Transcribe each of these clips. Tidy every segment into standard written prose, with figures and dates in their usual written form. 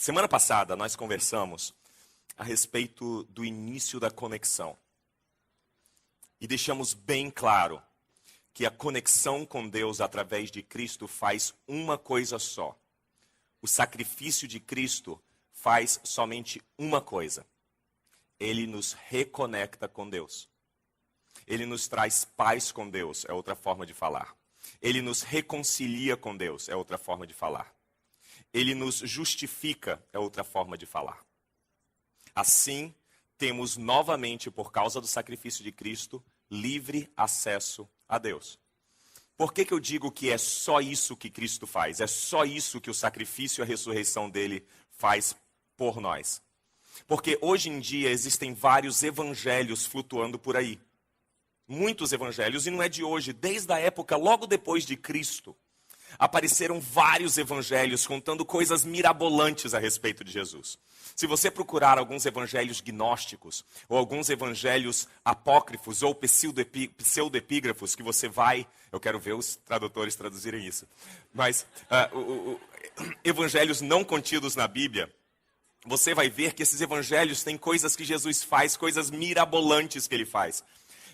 Semana passada nós conversamos a respeito do início da conexão. E deixamos bem claro que a conexão com Deus através de Cristo faz uma coisa só. O sacrifício de Cristo faz somente uma coisa. Ele nos reconecta com Deus. Ele nos traz paz com Deus, é outra forma de falar. Ele nos reconcilia com Deus, é outra forma de falar. Ele nos justifica, é outra forma de falar. Assim, temos novamente, por causa do sacrifício de Cristo, livre acesso a Deus. Por que eu digo que é só isso que Cristo faz? É só isso que o sacrifício e a ressurreição dele faz por nós? Porque hoje em dia existem vários evangelhos flutuando por aí. Muitos evangelhos, e não é de hoje, desde a época logo depois de Cristo, apareceram vários evangelhos contando coisas mirabolantes a respeito de Jesus. Se você procurar alguns evangelhos gnósticos, ou alguns evangelhos apócrifos, ou pseudoepígrafos, que você vai... Eu quero ver os tradutores traduzirem isso. Mas evangelhos não contidos na Bíblia, você vai ver que esses evangelhos têm coisas que Jesus faz, coisas mirabolantes que ele faz.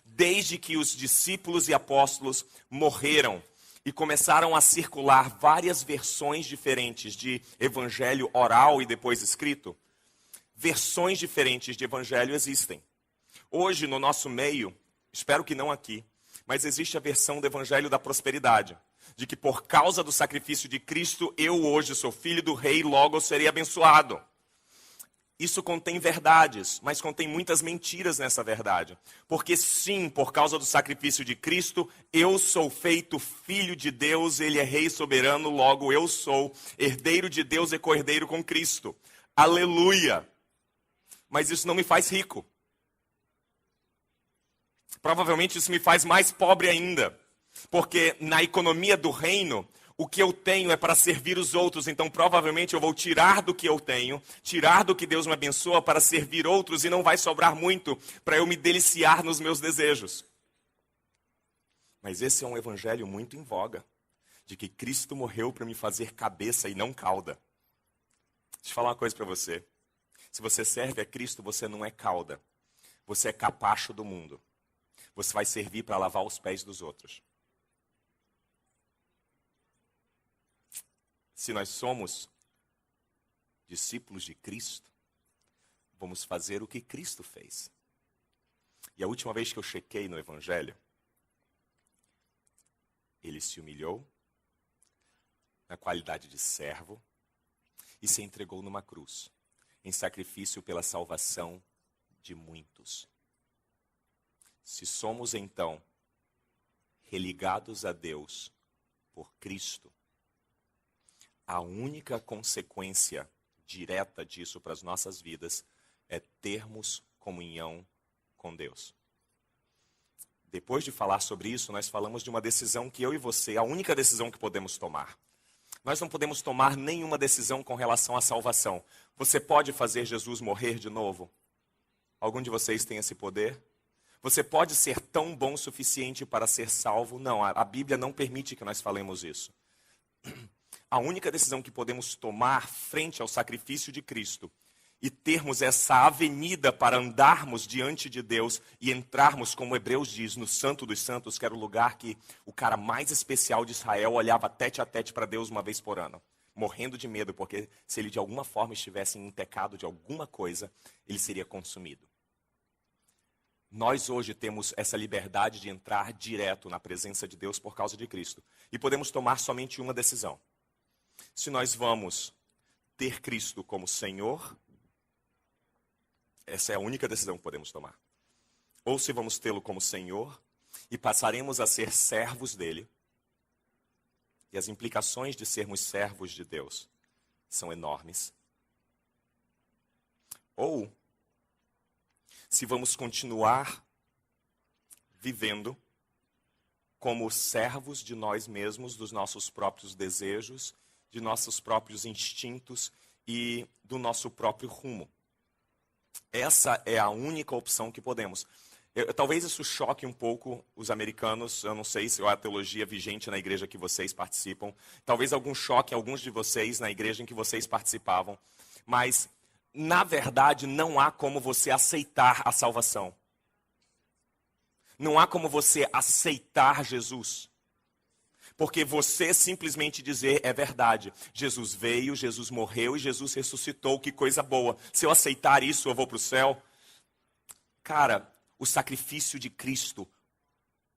Desde que os discípulos e apóstolos morreram e começaram a circular várias versões diferentes de evangelho oral e depois escrito, versões diferentes de evangelho existem. Hoje, no nosso meio, espero que não aqui, mas existe a versão do evangelho da prosperidade, de que por causa do sacrifício de Cristo, eu hoje sou filho do rei, logo serei abençoado. Isso contém verdades, mas contém muitas mentiras nessa verdade. Porque sim, por causa do sacrifício de Cristo, eu sou feito filho de Deus, ele é rei soberano, logo eu sou herdeiro de Deus e co-herdeiro com Cristo. Aleluia! Mas isso não me faz rico. Provavelmente isso me faz mais pobre ainda. Porque na economia do reino, o que eu tenho é para servir os outros, então provavelmente eu vou tirar do que eu tenho, tirar do que Deus me abençoa para servir outros e não vai sobrar muito para eu me deliciar nos meus desejos. Mas esse é um evangelho muito em voga, de que Cristo morreu para me fazer cabeça e não cauda. Deixa eu falar uma coisa para você. Se você serve a Cristo, você não é cauda. Você é capacho do mundo. Você vai servir para lavar os pés dos outros. Se nós somos discípulos de Cristo, vamos fazer o que Cristo fez. E a última vez que eu chequei no Evangelho, ele se humilhou na qualidade de servo e se entregou numa cruz, em sacrifício pela salvação de muitos. Se somos então religados a Deus por Cristo, a única consequência direta disso para as nossas vidas é termos comunhão com Deus. Depois de falar sobre isso, nós falamos de uma decisão que eu e você, a única decisão que podemos tomar. Nós não podemos tomar nenhuma decisão com relação à salvação. Você pode fazer Jesus morrer de novo? Algum de vocês tem esse poder? Você pode ser tão bom o suficiente para ser salvo? Não, a Bíblia não permite que nós falemos isso. A única decisão que podemos tomar frente ao sacrifício de Cristo e termos essa avenida para andarmos diante de Deus e entrarmos, como Hebreus diz, no Santo dos Santos, que era o lugar que o cara mais especial de Israel olhava tete a tete para Deus uma vez por ano, morrendo de medo, porque se ele de alguma forma estivesse em pecado de alguma coisa, ele seria consumido. Nós hoje temos essa liberdade de entrar direto na presença de Deus por causa de Cristo. E podemos tomar somente uma decisão. Se nós vamos ter Cristo como Senhor, essa é a única decisão que podemos tomar. Ou se vamos tê-lo como Senhor e passaremos a ser servos dele. E as implicações de sermos servos de Deus são enormes. Ou se vamos continuar vivendo como servos de nós mesmos, dos nossos próprios desejos, de nossos próprios instintos e do nosso próprio rumo. Essa é a única opção que podemos. Talvez isso choque um pouco os americanos, eu não sei se é a teologia vigente na igreja que vocês participam. Talvez algum choque alguns de vocês na igreja em que vocês participavam. Mas, na verdade, não há como você aceitar a salvação. Não há como você aceitar Jesus. Porque você simplesmente dizer é verdade. Jesus veio, Jesus morreu e Jesus ressuscitou, que coisa boa. Se eu aceitar isso, eu vou para o céu. Cara, o sacrifício de Cristo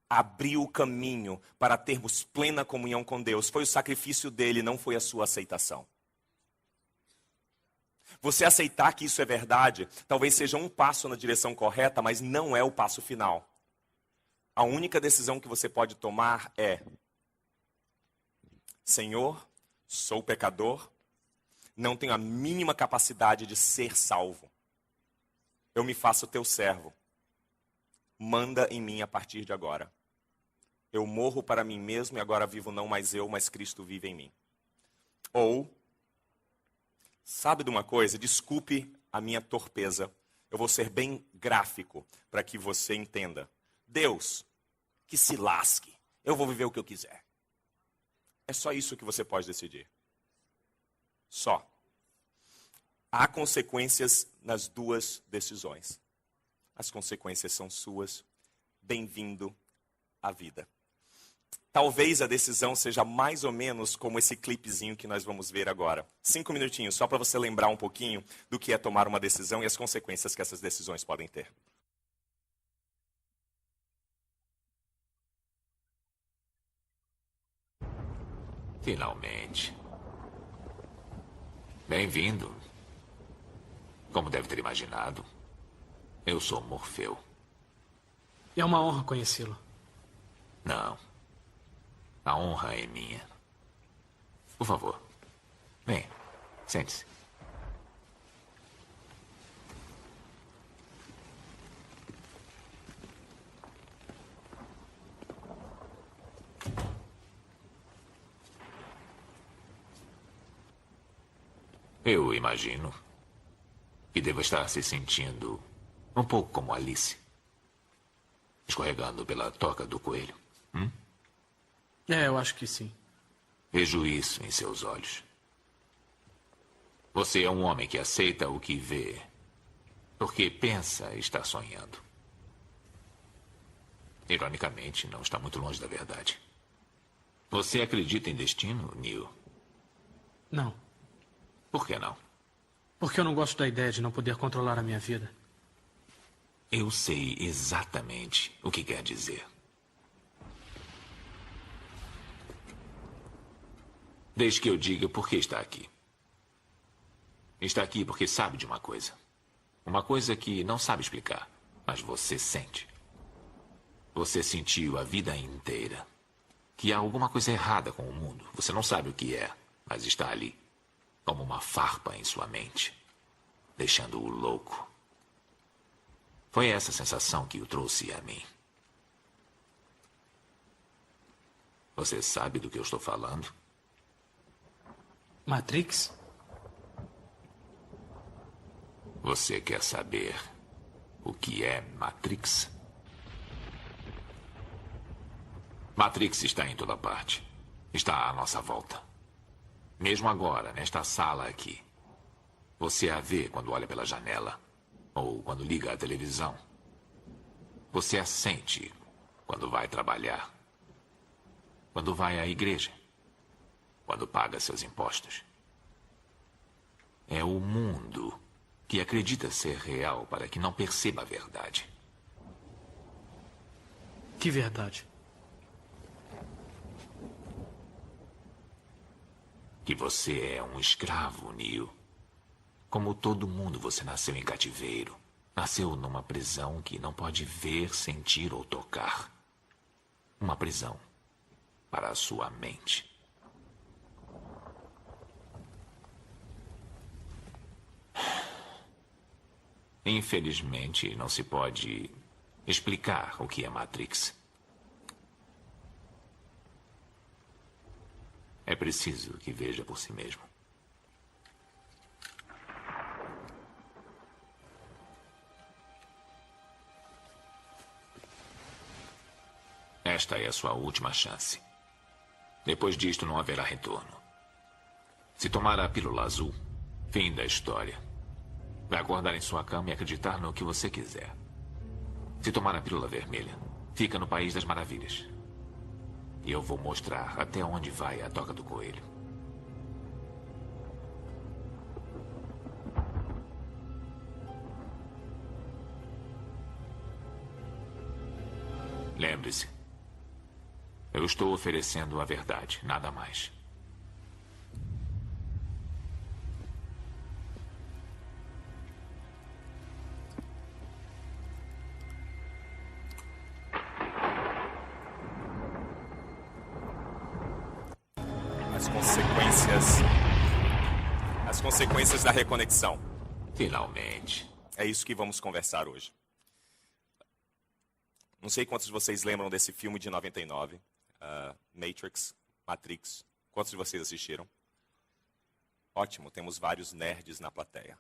abriu o caminho para termos plena comunhão com Deus. Foi o sacrifício dele, não foi a sua aceitação. Você aceitar que isso é verdade, talvez seja um passo na direção correta, mas não é o passo final. A única decisão que você pode tomar é: Senhor, sou pecador, não tenho a mínima capacidade de ser salvo. Eu me faço teu servo. Manda em mim a partir de agora. Eu morro para mim mesmo e agora vivo não mais eu, mas Cristo vive em mim. Ou, sabe de uma coisa? Desculpe a minha torpeza. Eu vou ser bem gráfico para que você entenda. Deus, que se lasque. Eu vou viver o que eu quiser. É só isso que você pode decidir. Só. Há consequências nas duas decisões. As consequências são suas. Bem-vindo à vida. Talvez a decisão seja mais ou menos como esse clipezinho que nós vamos ver agora. 5 minutinhos, só para você lembrar um pouquinho do que é tomar uma decisão e as consequências que essas decisões podem ter. Finalmente. Bem-vindo. Como deve ter imaginado, eu sou Morfeu. É uma honra conhecê-lo. Não. A honra é minha. Por favor, venha, sente-se. Eu imagino que deva estar se sentindo um pouco como Alice, escorregando pela toca do coelho. Eu acho que sim. Vejo isso em seus olhos. Você é um homem que aceita o que vê, porque pensa estar sonhando. Ironicamente, não está muito longe da verdade. Você acredita em destino, Neil? Não. Por que não? Porque eu não gosto da ideia de não poder controlar a minha vida. Eu sei exatamente o que quer dizer. Desde que eu diga por que está aqui. Está aqui porque sabe de uma coisa. Uma coisa que não sabe explicar, mas você sente. Você sentiu a vida inteira que há alguma coisa errada com o mundo. Você não sabe o que é, mas está ali, como uma farpa em sua mente, deixando-o louco. Foi essa sensação que o trouxe a mim. Você sabe do que eu estou falando? Matrix? Você quer saber o que é Matrix? Matrix está em toda parte. Está à nossa volta. Mesmo agora, nesta sala aqui. Você a vê quando olha pela janela. Ou quando liga a televisão. Você a sente quando vai trabalhar. Quando vai à igreja. Quando paga seus impostos. É o mundo que acredita ser real para que não perceba a verdade. Que verdade? Que você é um escravo, Neil. Como todo mundo, você nasceu em cativeiro. Nasceu numa prisão que não pode ver, sentir ou tocar. Uma prisão para a sua mente. Infelizmente, não se pode explicar o que é Matrix. É preciso que veja por si mesmo. Esta é a sua última chance. Depois disto, não haverá retorno. Se tomar a pílula azul, Fim da história. Vai acordar em sua cama e acreditar no que você quiser. Se tomar a pílula vermelha, fica no País das Maravilhas. E eu vou mostrar até onde vai a toca do coelho. Lembre-se, eu estou oferecendo a verdade, nada mais. As consequências da reconexão. Finalmente. É isso que vamos conversar hoje. Não sei quantos de vocês lembram desse filme de 99, Matrix. Quantos de vocês assistiram? Ótimo, temos vários nerds na plateia.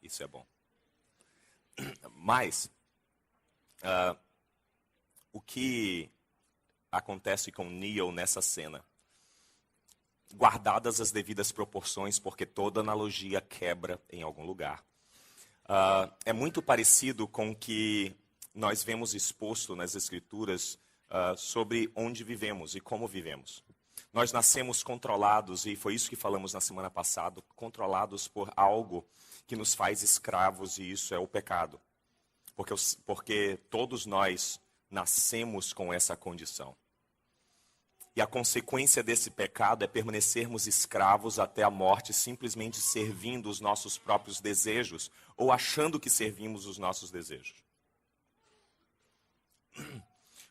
Isso é bom. Mas, o que acontece com Neo nessa cena? Guardadas as devidas proporções, porque toda analogia quebra em algum lugar. É muito parecido com o que nós vemos exposto nas Escrituras sobre onde vivemos e como vivemos. Nós nascemos controlados, e foi isso que falamos na semana passada, controlados por algo que nos faz escravos, e isso é o pecado. Porque todos nós nascemos com essa condição. E a consequência desse pecado é permanecermos escravos até a morte, simplesmente servindo os nossos próprios desejos, ou achando que servimos os nossos desejos.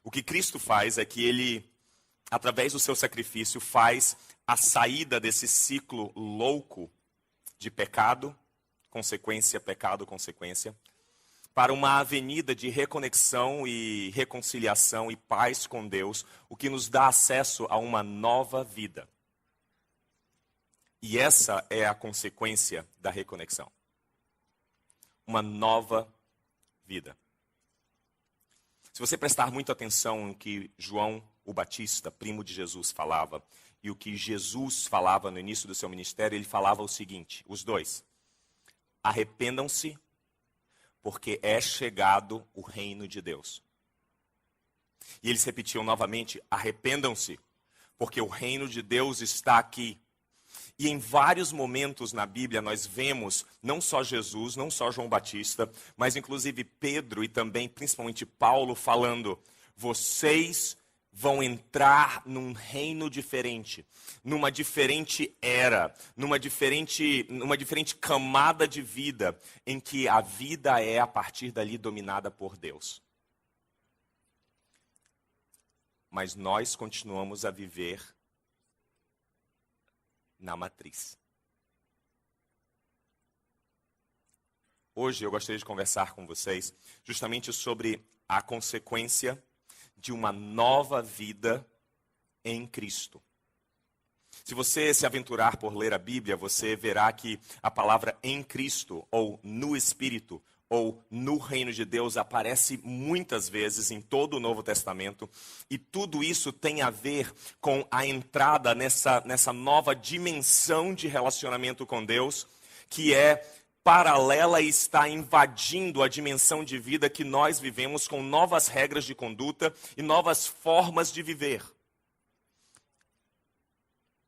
O que Cristo faz é que Ele, através do seu sacrifício, faz a saída desse ciclo louco de pecado, consequência, para uma avenida de reconexão e reconciliação e paz com Deus, o que nos dá acesso a uma nova vida. E essa é a consequência da reconexão. Uma nova vida. Se você prestar muita atenção no que João o Batista, primo de Jesus, falava, e o que Jesus falava no início do seu ministério, ele falava o seguinte, os dois: arrependam-se, porque é chegado o reino de Deus. E eles repetiam novamente, arrependam-se, porque o reino de Deus está aqui. E em vários momentos na Bíblia nós vemos, não só Jesus, não só João Batista, mas inclusive Pedro e também principalmente Paulo falando, vocês vão entrar num reino diferente, numa diferente era, numa diferente camada de vida, em que a vida é a partir dali dominada por Deus. Mas nós continuamos a viver na matriz. Hoje eu gostaria de conversar com vocês justamente sobre a consequência de uma nova vida em Cristo. Se você se aventurar por ler a Bíblia, você verá que a palavra em Cristo, ou no Espírito, ou no reino de Deus, aparece muitas vezes em todo o Novo Testamento. E tudo isso tem a ver com a entrada nessa nova dimensão de relacionamento com Deus, que é paralela e está invadindo a dimensão de vida que nós vivemos com novas regras de conduta e novas formas de viver.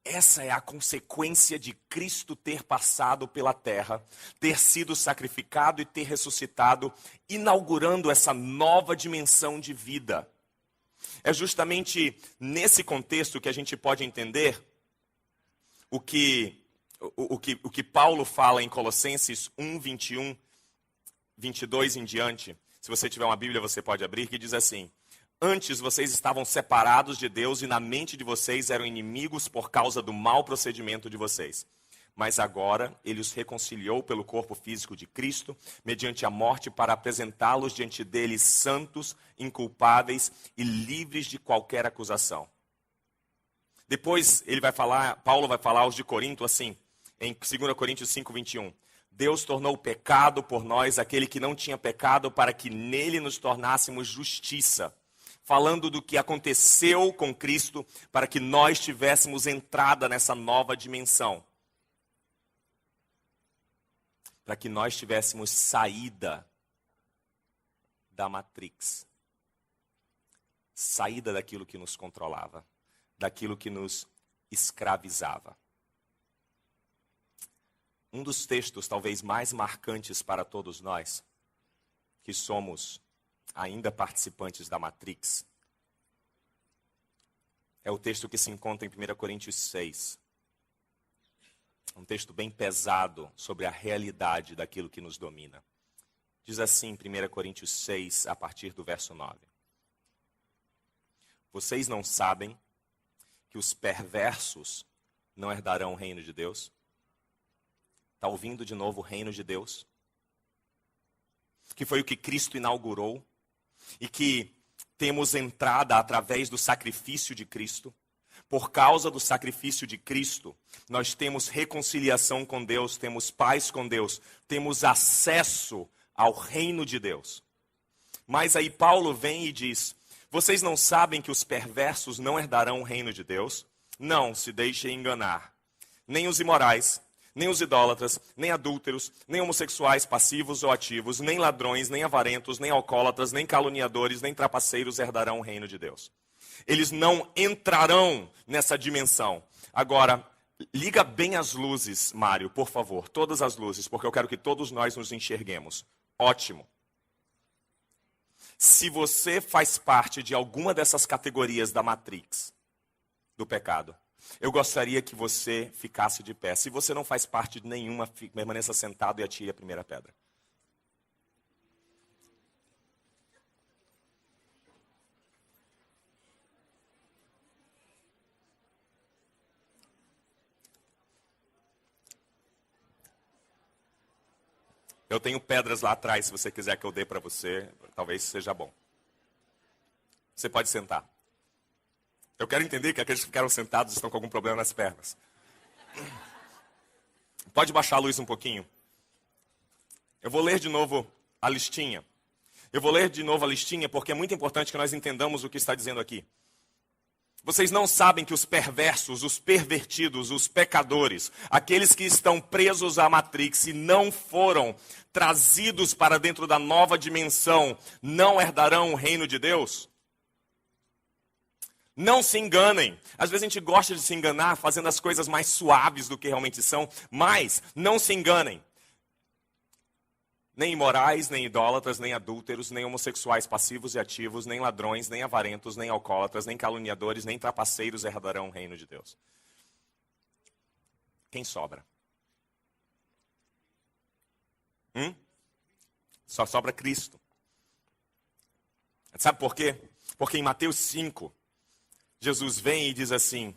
Essa é a consequência de Cristo ter passado pela terra, ter sido sacrificado e ter ressuscitado, inaugurando essa nova dimensão de vida. É justamente nesse contexto que a gente pode entender o que Paulo fala em Colossenses 1, 21, 22 em diante. Se você tiver uma Bíblia, você pode abrir, que diz assim: antes vocês estavam separados de Deus e na mente de vocês eram inimigos por causa do mau procedimento de vocês. Mas agora ele os reconciliou pelo corpo físico de Cristo, mediante a morte, para apresentá-los diante dele santos, inculpáveis e livres de qualquer acusação. Depois Paulo vai falar aos de Corinto assim, em 2 Coríntios 5, 21. Deus tornou pecado por nós aquele que não tinha pecado, para que nele nos tornássemos justiça. Falando do que aconteceu com Cristo, para que nós tivéssemos entrada nessa nova dimensão. para que nós tivéssemos saída da Matrix. Saída daquilo que nos controlava, daquilo que nos escravizava. Um dos textos talvez mais marcantes para todos nós, que somos ainda participantes da Matrix, é o texto que se encontra em 1 Coríntios 6. Um texto bem pesado sobre a realidade daquilo que nos domina. Diz assim, 1 Coríntios 6, a partir do verso 9. Vocês não sabem que os perversos não herdarão o reino de Deus? Está ouvindo de novo o reino de Deus? Que foi o que Cristo inaugurou e que temos entrada através do sacrifício de Cristo. Por causa do sacrifício de Cristo, nós temos reconciliação com Deus, temos paz com Deus, temos acesso ao reino de Deus. Mas aí Paulo vem e diz, vocês não sabem que os perversos não herdarão o reino de Deus? Não se deixem enganar. Nem os imorais, nem os idólatras, nem adúlteros, nem homossexuais passivos ou ativos, nem ladrões, nem avarentos, nem alcoólatras, nem caluniadores, nem trapaceiros herdarão o reino de Deus. Eles não entrarão nessa dimensão. Agora, liga bem as luzes, Mário, por favor, todas as luzes, porque eu quero que todos nós nos enxerguemos. Ótimo. Se você faz parte de alguma dessas categorias da Matrix, do pecado, eu gostaria que você ficasse de pé. Se você não faz parte de nenhuma, permaneça sentado e atire a primeira pedra. Eu tenho pedras lá atrás, se você quiser que eu dê para você, talvez seja bom. Você pode sentar. Eu quero entender que aqueles que ficaram sentados estão com algum problema nas pernas. Pode baixar a luz um pouquinho. Eu vou ler de novo a listinha. Eu vou ler de novo a listinha porque é muito importante que nós entendamos o que está dizendo aqui. Vocês não sabem que os perversos, os pervertidos, os pecadores, aqueles que estão presos à Matrix e não foram trazidos para dentro da nova dimensão, não herdarão o reino de Deus? Não se enganem. Às vezes a gente gosta de se enganar fazendo as coisas mais suaves do que realmente são, mas não se enganem. Nem imorais, nem idólatras, nem adúlteros, nem homossexuais passivos e ativos, nem ladrões, nem avarentos, nem alcoólatras, nem caluniadores, nem trapaceiros herdarão o reino de Deus. Quem sobra? Só sobra Cristo. Sabe por quê? Porque em Mateus 5, Jesus vem e diz assim,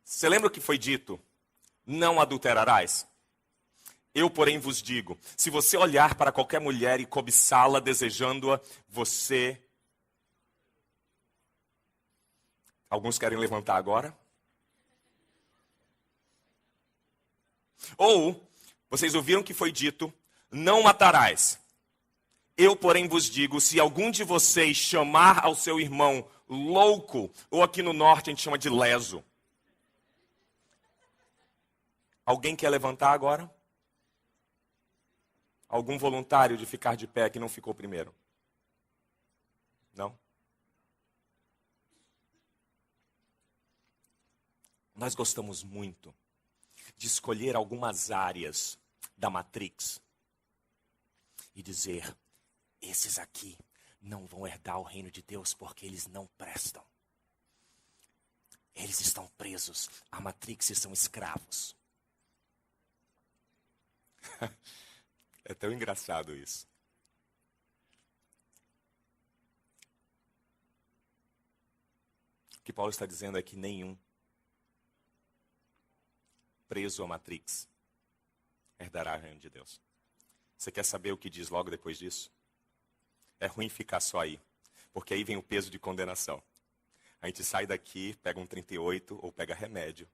você lembra o que foi dito? Não adulterarás? Eu, porém, vos digo, se você olhar para qualquer mulher e cobiçá-la, desejando-a, você... Alguns querem levantar agora? Ou, vocês ouviram que foi dito, não matarás. Eu, porém, vos digo, se algum de vocês chamar ao seu irmão louco, ou aqui no norte a gente chama de leso. Alguém quer levantar agora? Algum voluntário de ficar de pé que não ficou primeiro? Não? Nós gostamos muito de escolher algumas áreas da Matrix e dizer, esses aqui não vão herdar o reino de Deus porque eles não prestam. Eles estão presos à Matrix e são escravos. É tão engraçado isso. O que Paulo está dizendo é que nenhum preso à Matrix herdará o reino de Deus. Você quer saber o que diz logo depois disso? É ruim ficar só aí, porque aí vem o peso de condenação. A gente sai daqui, pega um 38 ou pega remédio.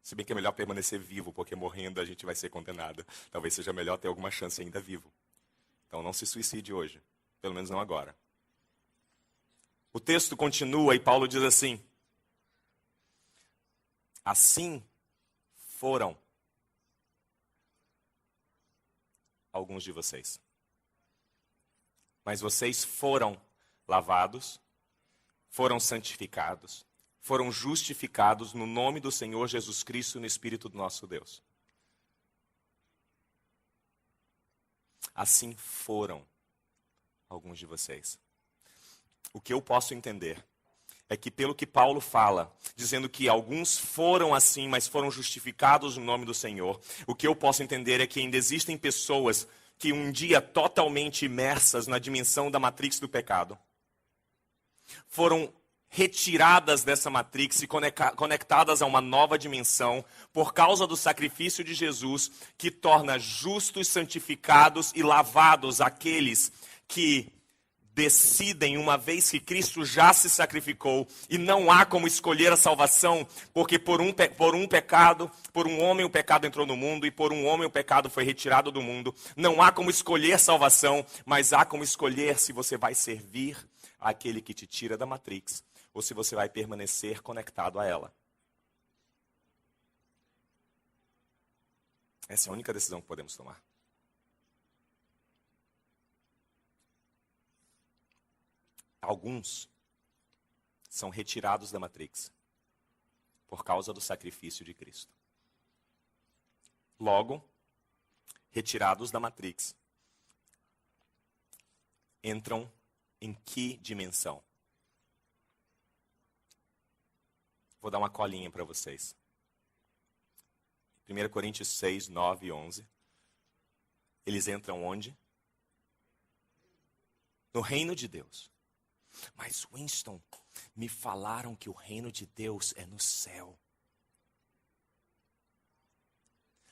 Se bem que é melhor permanecer vivo, porque morrendo a gente vai ser condenado. Talvez seja melhor ter alguma chance ainda vivo. Então não se suicide hoje, pelo menos não agora. O texto continua e Paulo diz assim, assim foram alguns de vocês. Mas vocês foram lavados, foram santificados, foram justificados no nome do Senhor Jesus Cristo e no Espírito do nosso Deus. Assim foram alguns de vocês. O que eu posso entender é que pelo que Paulo fala, dizendo que alguns foram assim, mas foram justificados no nome do Senhor, o que eu posso entender é que ainda existem pessoas que um dia totalmente imersas na dimensão da matrix do pecado, foram retiradas dessa matrix e conectadas a uma nova dimensão por causa do sacrifício de Jesus, que torna justos, santificados e lavados aqueles que decidem, uma vez que Cristo já se sacrificou, e não há como escolher a salvação, porque por um homem o pecado entrou no mundo, e por um homem o pecado foi retirado do mundo. Não há como escolher salvação, mas há como escolher se você vai servir àquele que te tira da matrix, ou se você vai permanecer conectado a ela. Essa é a única decisão que podemos tomar. Alguns são retirados da matrix por causa do sacrifício de Cristo. Logo, retirados da matrix, entram em que dimensão? Vou dar uma colinha para vocês. 1 Coríntios 6, 9 e 11. Eles entram onde? No reino de Deus. Mas, Winston, me falaram que o reino de Deus é no céu.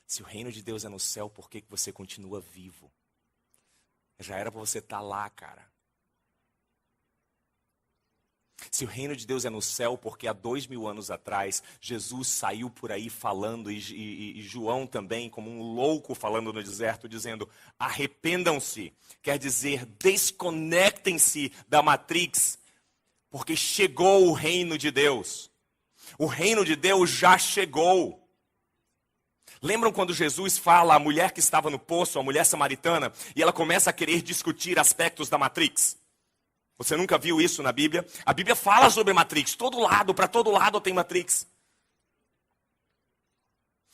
Se o reino de Deus é no céu, por que você continua vivo? Já era para você estar lá, cara. Se o reino de Deus é no céu, porque há 2000 anos atrás, Jesus saiu por aí falando, e João também, como um louco falando no deserto, dizendo, arrependam-se, quer dizer, desconectem-se da matrix, porque chegou o reino de Deus. O reino de Deus já chegou. Lembram quando Jesus fala à mulher que estava no poço, a mulher samaritana, e ela começa a querer discutir aspectos da matrix? Você nunca viu isso na Bíblia? A Bíblia fala sobre Matrix. Para todo lado tem Matrix.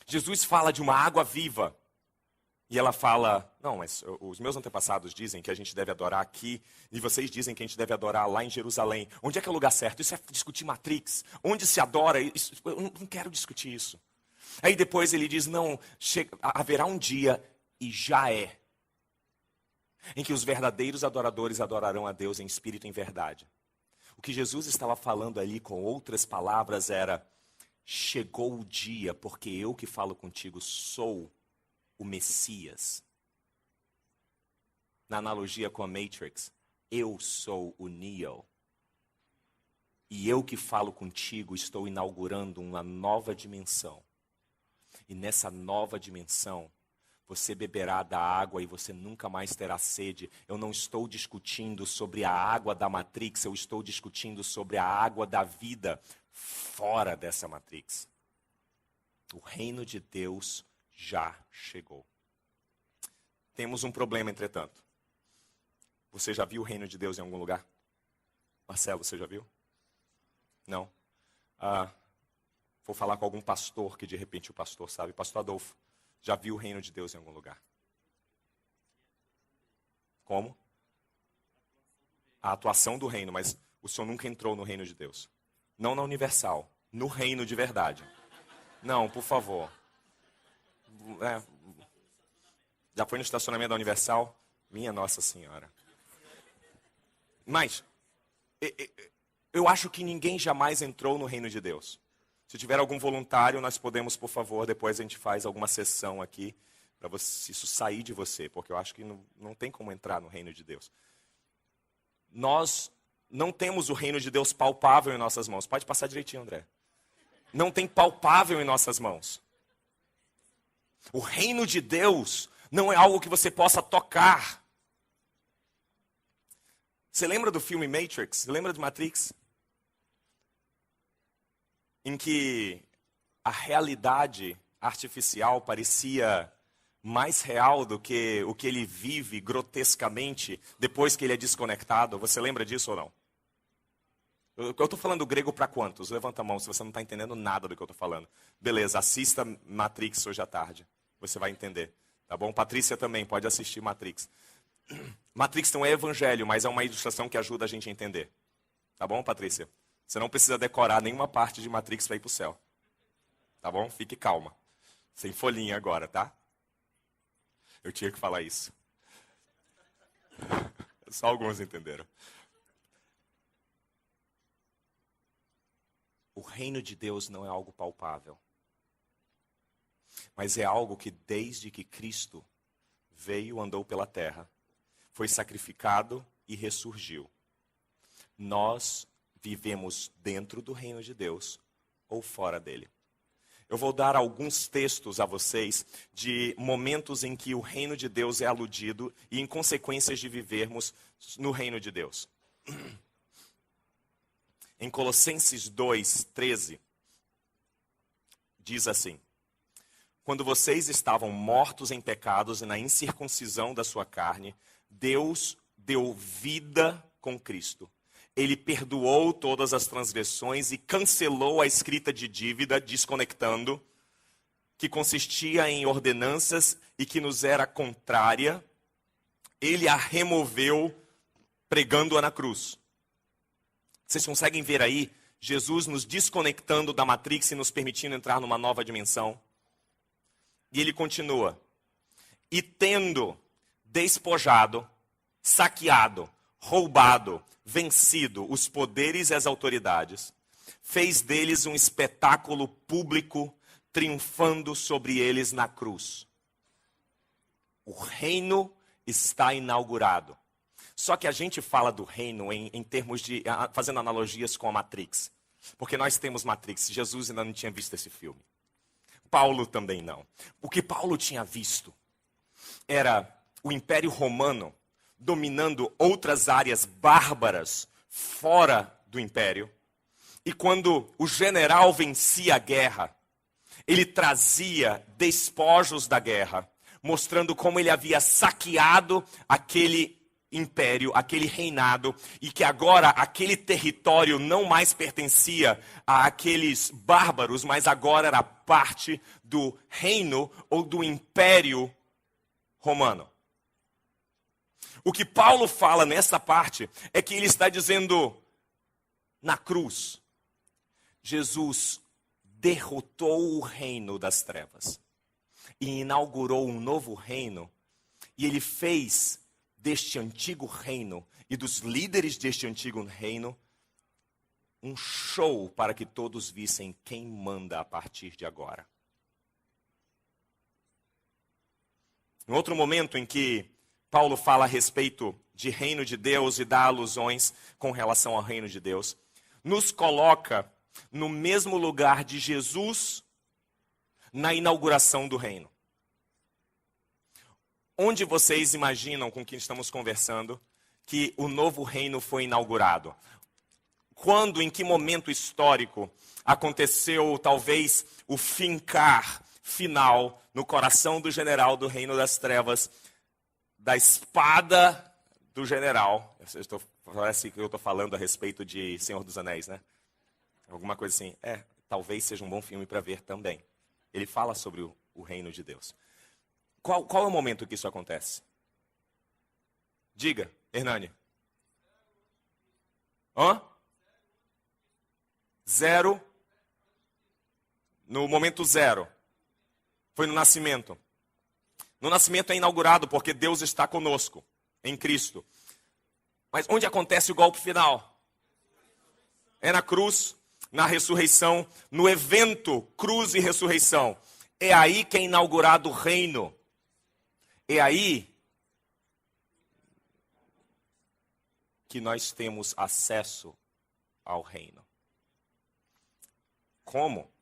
Jesus fala de uma água viva. E ela fala, não, mas os meus antepassados dizem que a gente deve adorar aqui. E vocês dizem que a gente deve adorar lá em Jerusalém. Onde é que é o lugar certo? Isso é discutir Matrix. Onde se adora? Eu não quero discutir isso. Aí depois ele diz, não, haverá um dia, e já é, em que os verdadeiros adoradores adorarão a Deus em espírito e em verdade. O que Jesus estava falando ali, com outras palavras, era, chegou o dia, porque eu que falo contigo sou o Messias. Na analogia com a Matrix, eu sou o Neo. E eu que falo contigo estou inaugurando uma nova dimensão. E nessa nova dimensão, você beberá da água e você nunca mais terá sede. Eu não estou discutindo sobre a água da Matrix, eu estou discutindo sobre a água da vida fora dessa Matrix. O reino de Deus já chegou. Temos um problema, entretanto. Você já viu o reino de Deus em algum lugar? Marcelo, você já viu? Não? Vou falar com algum pastor que de repente o pastor sabe. Pastor Adolfo. Já viu o reino de Deus em algum lugar? Como? A atuação do reino, mas o senhor nunca entrou no reino de Deus. Não na Universal, no reino de verdade. Não, por favor. Já foi no estacionamento da Universal? Minha Nossa Senhora. Mas, eu acho que ninguém jamais entrou no reino de Deus. Se tiver algum voluntário, nós podemos, por favor, depois a gente faz alguma sessão aqui, para isso sair de você, porque eu acho que não tem como entrar no reino de Deus. Nós não temos o reino de Deus palpável em nossas mãos. Pode passar direitinho, André. Não tem palpável em nossas mãos. O reino de Deus não é algo que você possa tocar. Você lembra do filme Matrix? Você lembra de Matrix? Em que a realidade artificial parecia mais real do que o que ele vive grotescamente depois que ele é desconectado? Você lembra disso ou não? Eu estou falando grego para quantos? Levanta a mão se você não está entendendo nada do que eu estou falando. Beleza, assista Matrix hoje à tarde. Você vai entender. Tá bom? Patrícia também pode assistir Matrix. Matrix não é evangelho, mas é uma ilustração que ajuda a gente a entender. Tá bom, Patrícia? Você não precisa decorar nenhuma parte de Matrix para ir para o céu. Tá bom? Fique calma. Sem folhinha agora, tá? Eu tinha que falar isso. Só alguns entenderam. O reino de Deus não é algo palpável. Mas é algo que desde que Cristo veio, andou pela terra, foi sacrificado e ressurgiu. Nós vivemos dentro do reino de Deus ou fora dele. Eu vou dar alguns textos a vocês de momentos em que o reino de Deus é aludido e em consequências de vivermos no reino de Deus. Em Colossenses 2:13, diz assim: quando vocês estavam mortos em pecados e na incircuncisão da sua carne, Deus deu vida com Cristo. Ele perdoou todas as transgressões e cancelou a escrita de dívida, desconectando, que consistia em ordenanças e que nos era contrária. Ele a removeu, pregando-a na cruz. Vocês conseguem ver aí Jesus nos desconectando da Matrix e nos permitindo entrar numa nova dimensão? E ele continua: e tendo despojado, saqueado, roubado, vencido os poderes e as autoridades, fez deles um espetáculo público, triunfando sobre eles na cruz. O reino está inaugurado. Só que a gente fala do reino em termos de, fazendo analogias com a Matrix. Porque nós temos Matrix. Jesus ainda não tinha visto esse filme. Paulo também não. O que Paulo tinha visto era o Império Romano dominando outras áreas bárbaras fora do Império. E quando o general vencia a guerra, ele trazia despojos da guerra, mostrando como ele havia saqueado aquele império, aquele reinado, e que agora aquele território não mais pertencia a aqueles bárbaros, mas agora era parte do reino ou do império romano. O que Paulo fala nessa parte é que ele está dizendo, na cruz, Jesus derrotou o reino das trevas e inaugurou um novo reino, e ele fez deste antigo reino e dos líderes deste antigo reino um show para que todos vissem quem manda a partir de agora. Em outro momento em que Paulo fala a respeito de reino de Deus e dá alusões com relação ao reino de Deus, nos coloca no mesmo lugar de Jesus na inauguração do reino. Onde vocês imaginam, com quem estamos conversando, que o novo reino foi inaugurado? Quando, em que momento histórico aconteceu, talvez, o fincar final no coração do general do reino das trevas, da espada do general? Parece que eu estou falando a respeito de Senhor dos Anéis, né? Alguma coisa assim. Talvez seja um bom filme para ver também. Ele fala sobre o reino de Deus. Qual é o momento que isso acontece? Diga, Hernani. Zero. No momento zero. Foi no nascimento. No nascimento é inaugurado porque Deus está conosco, em Cristo. Mas onde acontece o golpe final? É na cruz, na ressurreição, no evento cruz e ressurreição. É aí que é inaugurado o reino. É aí que nós temos acesso ao reino. Como?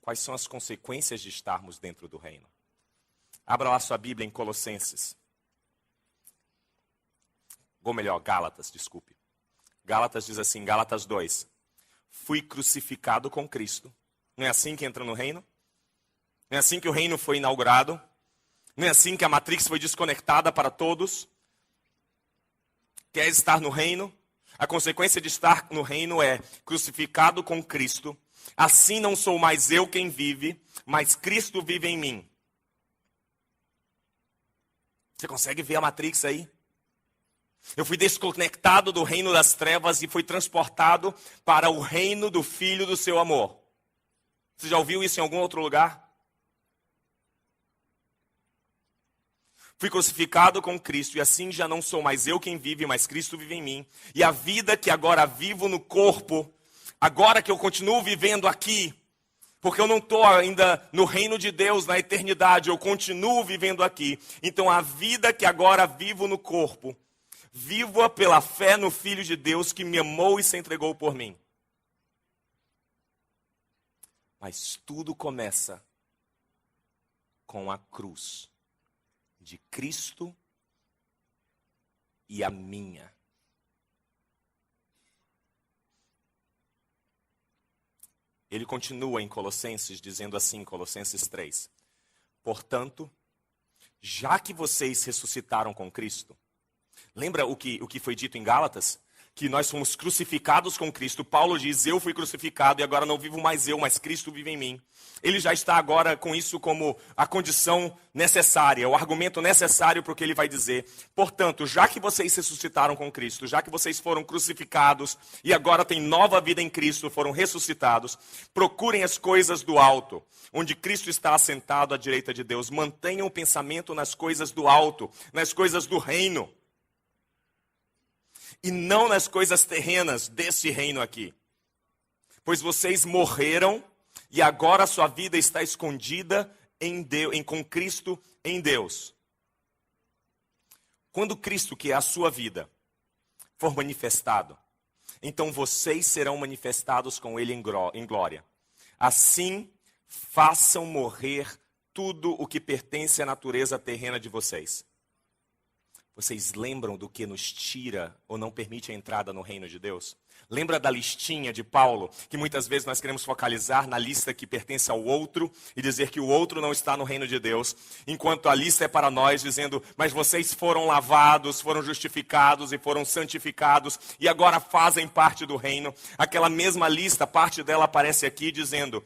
Quais são as consequências de estarmos dentro do reino? Abra lá sua Bíblia em Colossenses. Ou melhor, Gálatas, desculpe. Gálatas diz assim, Gálatas 2. Fui crucificado com Cristo. Não é assim que entra no reino? Não é assim que o reino foi inaugurado? Não é assim que a Matrix foi desconectada para todos? Quer estar no reino? A consequência de estar no reino é crucificado com Cristo. Assim não sou mais eu quem vive, mas Cristo vive em mim. Você consegue ver a Matrix aí? Eu fui desconectado do reino das trevas e fui transportado para o reino do Filho do seu amor. Você já ouviu isso em algum outro lugar? Fui crucificado com Cristo e assim já não sou mais eu quem vive, mas Cristo vive em mim. E a vida que agora vivo no corpo, agora que eu continuo vivendo aqui, porque eu não estou ainda no reino de Deus, na eternidade, eu continuo vivendo aqui. Então a vida que agora vivo no corpo, vivo-a pela fé no Filho de Deus que me amou e se entregou por mim. Mas tudo começa com a cruz de Cristo e a minha. Ele continua em Colossenses, dizendo assim, Colossenses 3. Portanto, já que vocês ressuscitaram com Cristo, lembra o que foi dito em Gálatas? Que nós fomos crucificados com Cristo. Paulo diz, eu fui crucificado e agora não vivo mais eu, mas Cristo vive em mim. Ele já está agora com isso como a condição necessária, o argumento necessário para o que ele vai dizer. Portanto, já que vocês ressuscitaram com Cristo, já que vocês foram crucificados e agora têm nova vida em Cristo, foram ressuscitados, procurem as coisas do alto, onde Cristo está assentado à direita de Deus. Mantenham o pensamento nas coisas do alto, nas coisas do reino. E não nas coisas terrenas desse reino aqui. Pois vocês morreram e agora a sua vida está escondida em Deus, com Cristo em Deus. Quando Cristo, que é a sua vida, for manifestado, então vocês serão manifestados com Ele em glória. Assim, façam morrer tudo o que pertence à natureza terrena de vocês. Vocês lembram do que nos tira ou não permite a entrada no reino de Deus? Lembra da listinha de Paulo, que muitas vezes nós queremos focalizar na lista que pertence ao outro e dizer que o outro não está no reino de Deus, enquanto a lista é para nós, dizendo, mas vocês foram lavados, foram justificados e foram santificados e agora fazem parte do reino. Aquela mesma lista, parte dela aparece aqui dizendo,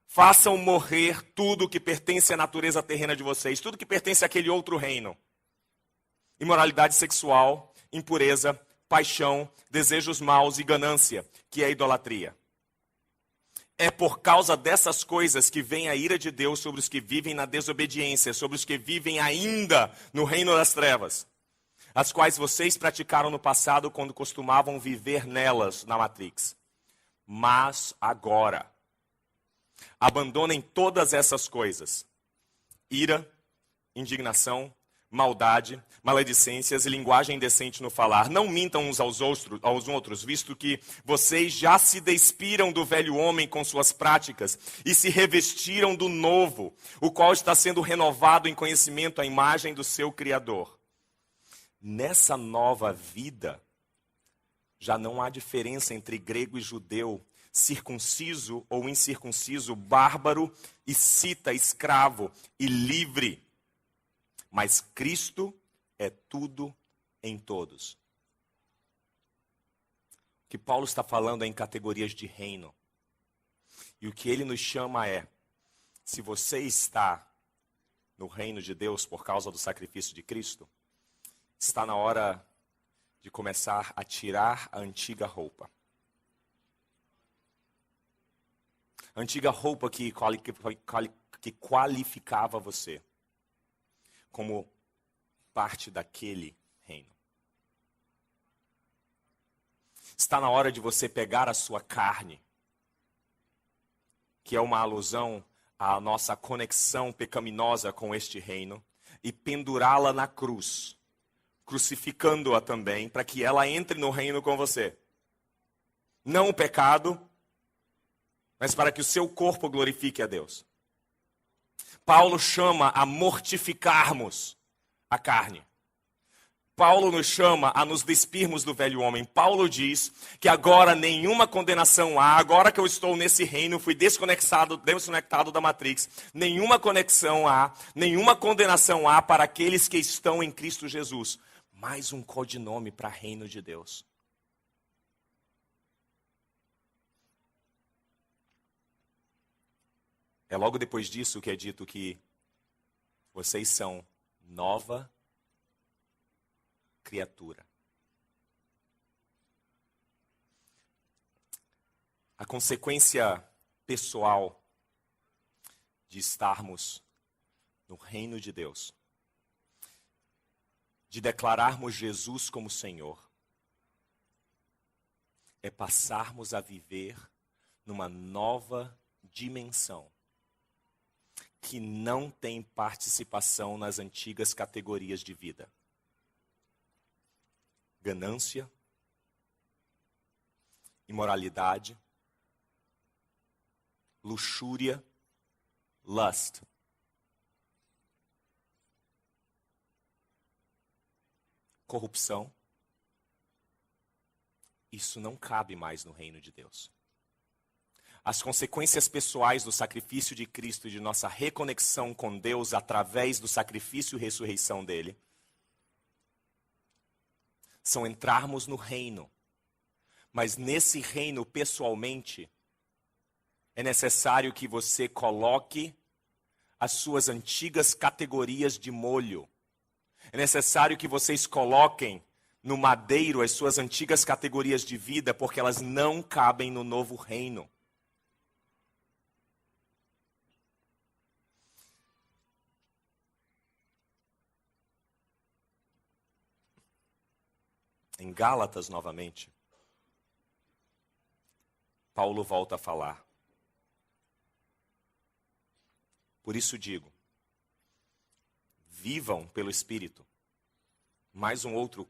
façam morrer tudo que pertence à natureza terrena de vocês, tudo que pertence àquele outro reino. Imoralidade sexual, impureza, paixão, desejos maus e ganância, que é a idolatria. É por causa dessas coisas que vem a ira de Deus sobre os que vivem na desobediência, sobre os que vivem ainda no reino das trevas, as quais vocês praticaram no passado quando costumavam viver nelas, na Matrix. Mas agora, abandonem todas essas coisas: ira, indignação, maldade, maledicências e linguagem indecente no falar. Não mintam uns aos outros, visto que vocês já se despiram do velho homem com suas práticas e se revestiram do novo, o qual está sendo renovado em conhecimento à imagem do seu Criador. Nessa nova vida, já não há diferença entre grego e judeu, circunciso ou incircunciso, bárbaro e cita, escravo e livre. Mas Cristo é tudo em todos. O que Paulo está falando é em categorias de reino. E o que ele nos chama é, se você está no reino de Deus por causa do sacrifício de Cristo, está na hora de começar a tirar a antiga roupa. A antiga roupa que qualificava você como parte daquele reino. Está na hora de você pegar a sua carne, que é uma alusão à nossa conexão pecaminosa com este reino, e pendurá-la na cruz, crucificando-a também, para que ela entre no reino com você. Não o pecado, mas para que o seu corpo glorifique a Deus. Paulo chama a mortificarmos a carne. Paulo nos chama a nos despirmos do velho homem. Paulo diz que agora nenhuma condenação há, agora que eu estou nesse reino, fui desconectado da Matrix, nenhuma conexão há, nenhuma condenação há para aqueles que estão em Cristo Jesus. Mais um codinome para reino de Deus. É logo depois disso que é dito que vocês são nova criatura. A consequência pessoal de estarmos no reino de Deus, de declararmos Jesus como Senhor, é passarmos a viver numa nova dimensão que não tem participação nas antigas categorias de vida. Ganância, imoralidade, luxúria, lust. Corrupção. Isso não cabe mais no reino de Deus. As consequências pessoais do sacrifício de Cristo e de nossa reconexão com Deus através do sacrifício e ressurreição dele são entrarmos no reino. Mas nesse reino, pessoalmente, é necessário que você coloque as suas antigas categorias de molho. É necessário que vocês coloquem no madeiro as suas antigas categorias de vida, porque elas não cabem no novo reino. Em Gálatas, novamente, Paulo volta a falar. Por isso digo, vivam pelo Espírito. Mais um outro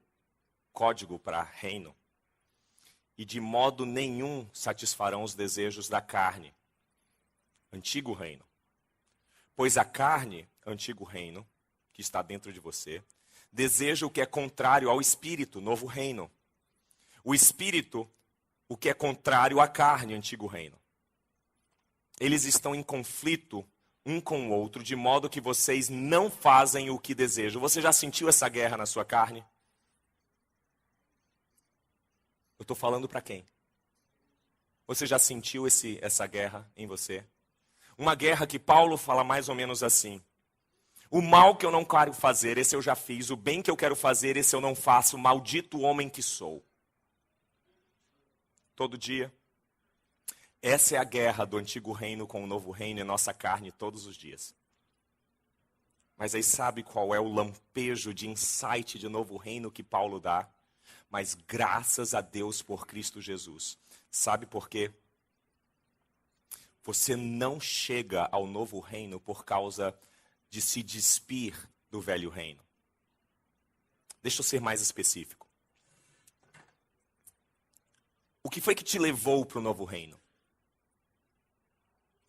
código para reino. E de modo nenhum satisfarão os desejos da carne. Antigo reino. Pois a carne, antigo reino, que está dentro de você, deseja o que é contrário ao Espírito, novo reino. O Espírito, o que é contrário à carne, antigo reino. Eles estão em conflito um com o outro, de modo que vocês não fazem o que desejam. Você já sentiu essa guerra na sua carne? Eu estou falando para quem? Você já sentiu essa guerra em você? Uma guerra que Paulo fala mais ou menos assim. O mal que eu não quero fazer, esse eu já fiz. O bem que eu quero fazer, esse eu não faço. Maldito homem que sou. Todo dia. Essa é a guerra do antigo reino com o novo reino em nossa carne todos os dias. Mas aí sabe qual é o lampejo de insight de novo reino que Paulo dá? Mas graças a Deus por Cristo Jesus. Sabe por quê? Você não chega ao novo reino por causa de se despir do velho reino. Deixa eu ser mais específico. O que foi que te levou para o novo reino?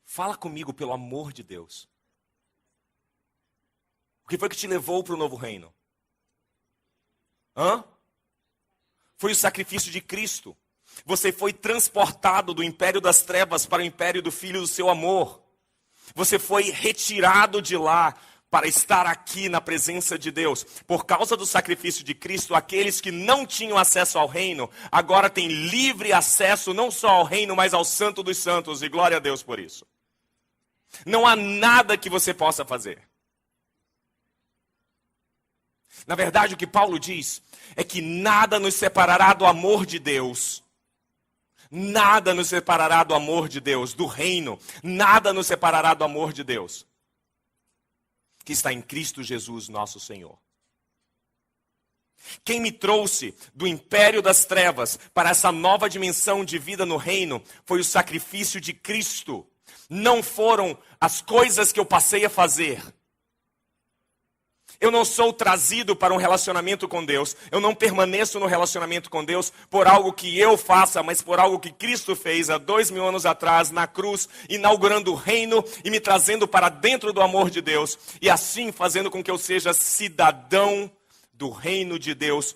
Fala comigo, pelo amor de Deus. O que foi que te levou para o novo reino? Foi o sacrifício de Cristo. Você foi transportado do império das trevas para o império do Filho do seu amor. Você foi retirado de lá para estar aqui na presença de Deus. Por causa do sacrifício de Cristo, aqueles que não tinham acesso ao reino, agora têm livre acesso não só ao reino, mas ao Santo dos Santos. E glória a Deus por isso. Não há nada que você possa fazer. Na verdade, o que Paulo diz é que nada nos separará do amor de Deus. Nada nos separará do amor de Deus, do reino. Nada nos separará do amor de Deus, que está em Cristo Jesus, nosso Senhor. Quem me trouxe do império das trevas para essa nova dimensão de vida no reino foi o sacrifício de Cristo. Não foram as coisas que eu passei a fazer. Eu não sou trazido para um relacionamento com Deus. Eu não permaneço no relacionamento com Deus por algo que eu faça, mas por algo que Cristo fez há 2000 anos atrás na cruz, inaugurando o reino e me trazendo para dentro do amor de Deus. E assim fazendo com que eu seja cidadão do reino de Deus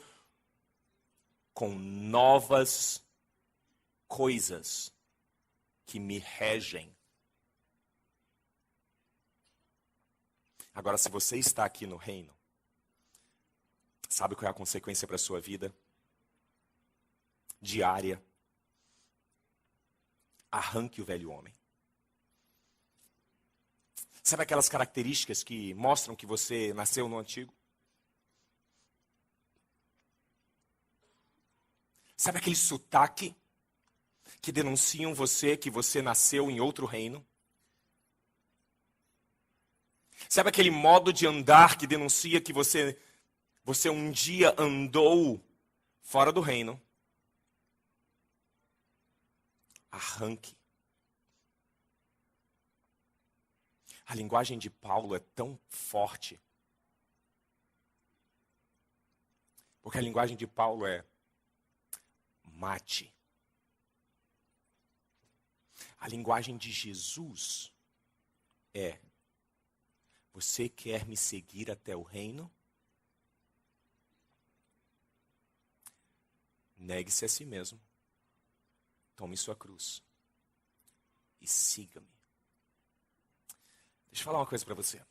com novas coisas que me regem. Agora, se você está aqui no reino, sabe qual é a consequência para a sua vida? Diária. Arranque o velho homem. Sabe aquelas características que mostram que você nasceu no antigo? Sabe aquele sotaque que denunciam você que você nasceu em outro reino? Sabe aquele modo de andar que denuncia que você um dia andou fora do reino? Arranque. A linguagem de Paulo é tão forte. Porque a linguagem de Paulo é mate. A linguagem de Jesus é: você quer me seguir até o reino? Negue-se a si mesmo. Tome sua cruz e siga-me. Deixa eu falar uma coisa para você.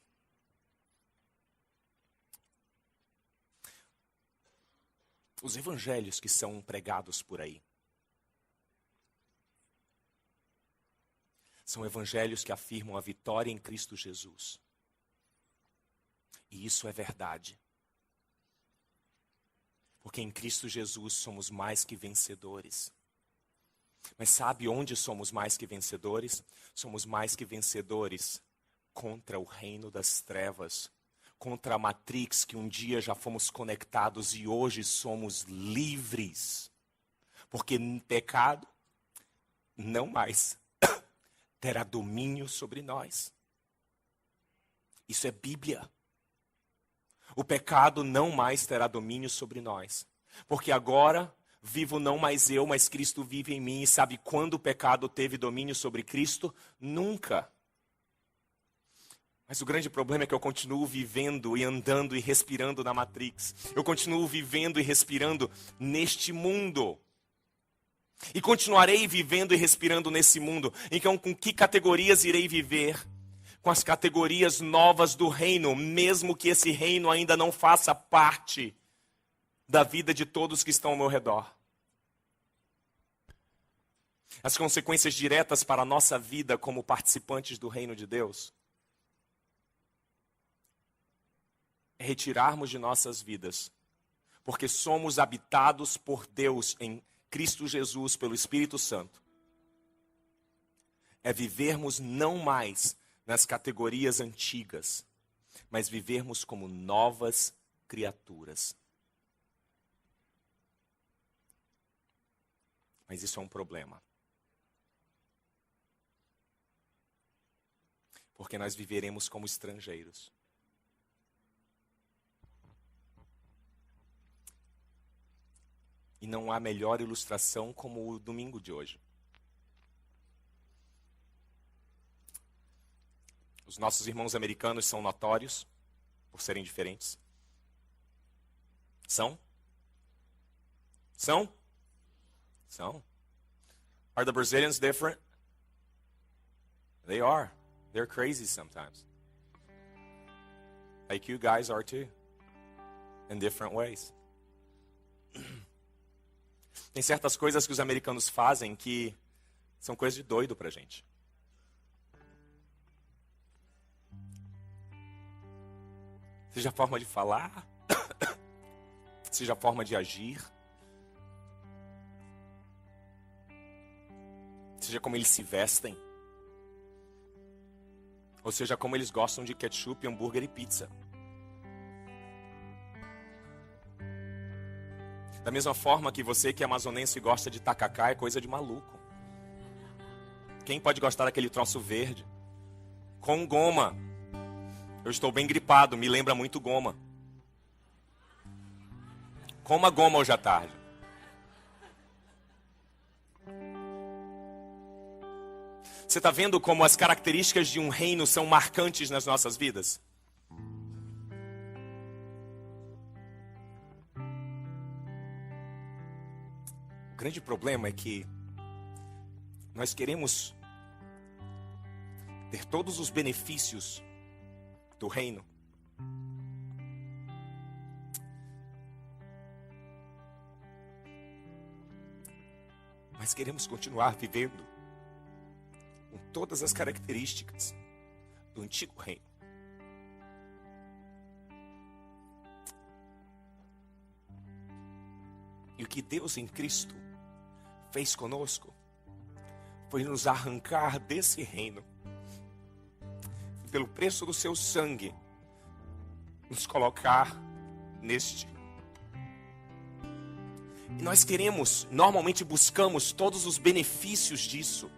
Os evangelhos que são pregados por aí são evangelhos que afirmam a vitória em Cristo Jesus. E isso é verdade. Porque em Cristo Jesus somos mais que vencedores. Mas sabe onde somos mais que vencedores? Somos mais que vencedores contra o reino das trevas, contra a Matrix que um dia já fomos conectados e hoje somos livres. Porque pecado não mais terá domínio sobre nós. Isso é Bíblia. O pecado não mais terá domínio sobre nós. Porque agora vivo não mais eu, mas Cristo vive em mim. E sabe quando o pecado teve domínio sobre Cristo? Nunca. Mas o grande problema é que eu continuo vivendo e andando e respirando na Matrix. Eu continuo vivendo e respirando neste mundo. E continuarei vivendo e respirando nesse mundo. Então, com que categorias irei viver? Com as categorias novas do reino, mesmo que esse reino ainda não faça parte da vida de todos que estão ao meu redor. As consequências diretas para a nossa vida como participantes do reino de Deus é retirarmos de nossas vidas, porque somos habitados por Deus em Cristo Jesus pelo Espírito Santo. É vivermos não mais nas categorias antigas, mas vivermos como novas criaturas. Mas isso é um problema. Porque nós viveremos como estrangeiros. E não há melhor ilustração como o domingo de hoje. Os nossos irmãos americanos são notórios por serem diferentes. São? São? São. Are the Brazilians different? They are. They're crazy sometimes. Like you guys are too. In different ways. Tem certas coisas que os americanos fazem que são coisas de doido pra gente. Seja a forma de falar, seja a forma de agir, seja como eles se vestem, ou seja como eles gostam de ketchup, hambúrguer e pizza. Da mesma forma que você que é amazonense gosta de tacacá é coisa de maluco. Quem pode gostar daquele troço verde? Com goma. Eu estou bem gripado, me lembra muito goma. Coma goma hoje à tarde. Você está vendo como as características de um reino são marcantes nas nossas vidas? grande problema é que nós queremos ter todos os benefícios do reino, mas queremos continuar vivendo com todas as características do antigo reino. E o que Deus em Cristo fez conosco foi nos arrancar desse reino e, pelo preço do seu sangue, nos colocar neste. E nós normalmente buscamos todos os benefícios disso.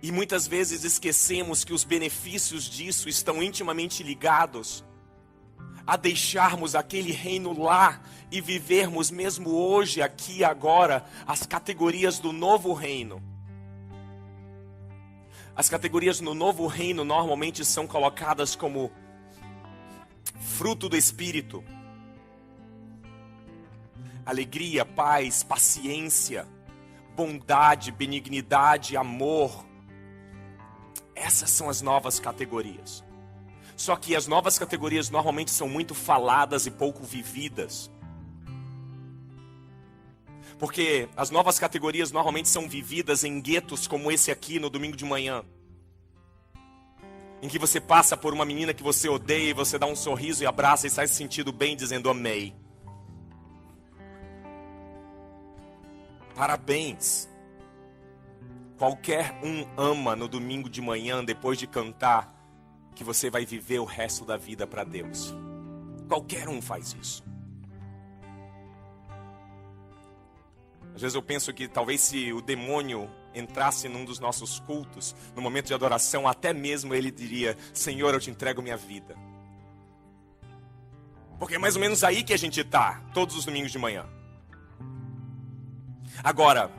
E muitas vezes esquecemos que os benefícios disso estão intimamente ligados a deixarmos aquele reino lá e vivermos mesmo hoje, aqui e agora, as categorias do novo reino. As categorias no novo reino normalmente são colocadas como fruto do Espírito. Alegria, paz, paciência, bondade, benignidade, amor. Essas são as novas categorias. Só que as novas categorias normalmente são muito faladas e pouco vividas. Porque as novas categorias normalmente são vividas em guetos como esse aqui no domingo de manhã. Em que você passa por uma menina que você odeia e você dá um sorriso e abraça e sai se sentindo bem dizendo amei. Parabéns. Qualquer um ama no domingo de manhã, depois de cantar, que você vai viver o resto da vida para Deus. Qualquer um faz isso. Às vezes eu penso que talvez se o demônio entrasse num dos nossos cultos, no momento de adoração, até mesmo ele diria: Senhor, eu te entrego minha vida. Porque é mais ou menos aí que a gente está, todos os domingos de manhã. Agora,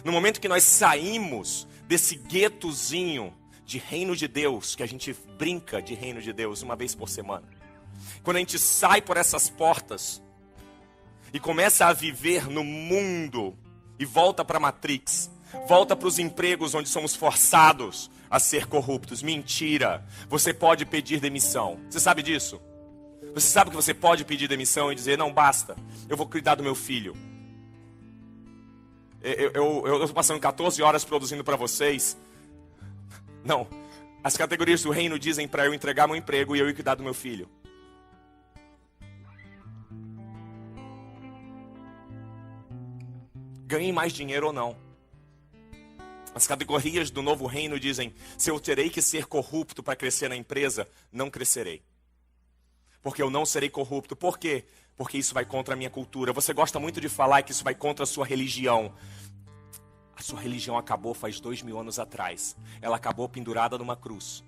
no momento que nós saímos desse guetozinho de reino de Deus, que a gente brinca de reino de Deus uma vez por semana, quando a gente sai por essas portas e começa a viver no mundo e volta para a Matrix, volta para os empregos onde somos forçados a ser corruptos. Mentira, você pode pedir demissão. Você sabe disso? Você sabe que você pode pedir demissão e dizer: não, basta, eu vou cuidar do meu filho. Eu estou passando 14 horas produzindo para vocês. Não, as categorias do reino dizem para eu entregar meu emprego e eu ir cuidar do meu filho. Ganhe mais dinheiro ou não. As categorias do novo reino dizem: se eu terei que ser corrupto para crescer na empresa, não crescerei. Porque eu não serei corrupto. Por quê? Porque isso vai contra a minha cultura. Você gosta muito de falar que isso vai contra a sua religião. A sua religião acabou faz 2000 anos atrás. Ela acabou pendurada numa cruz.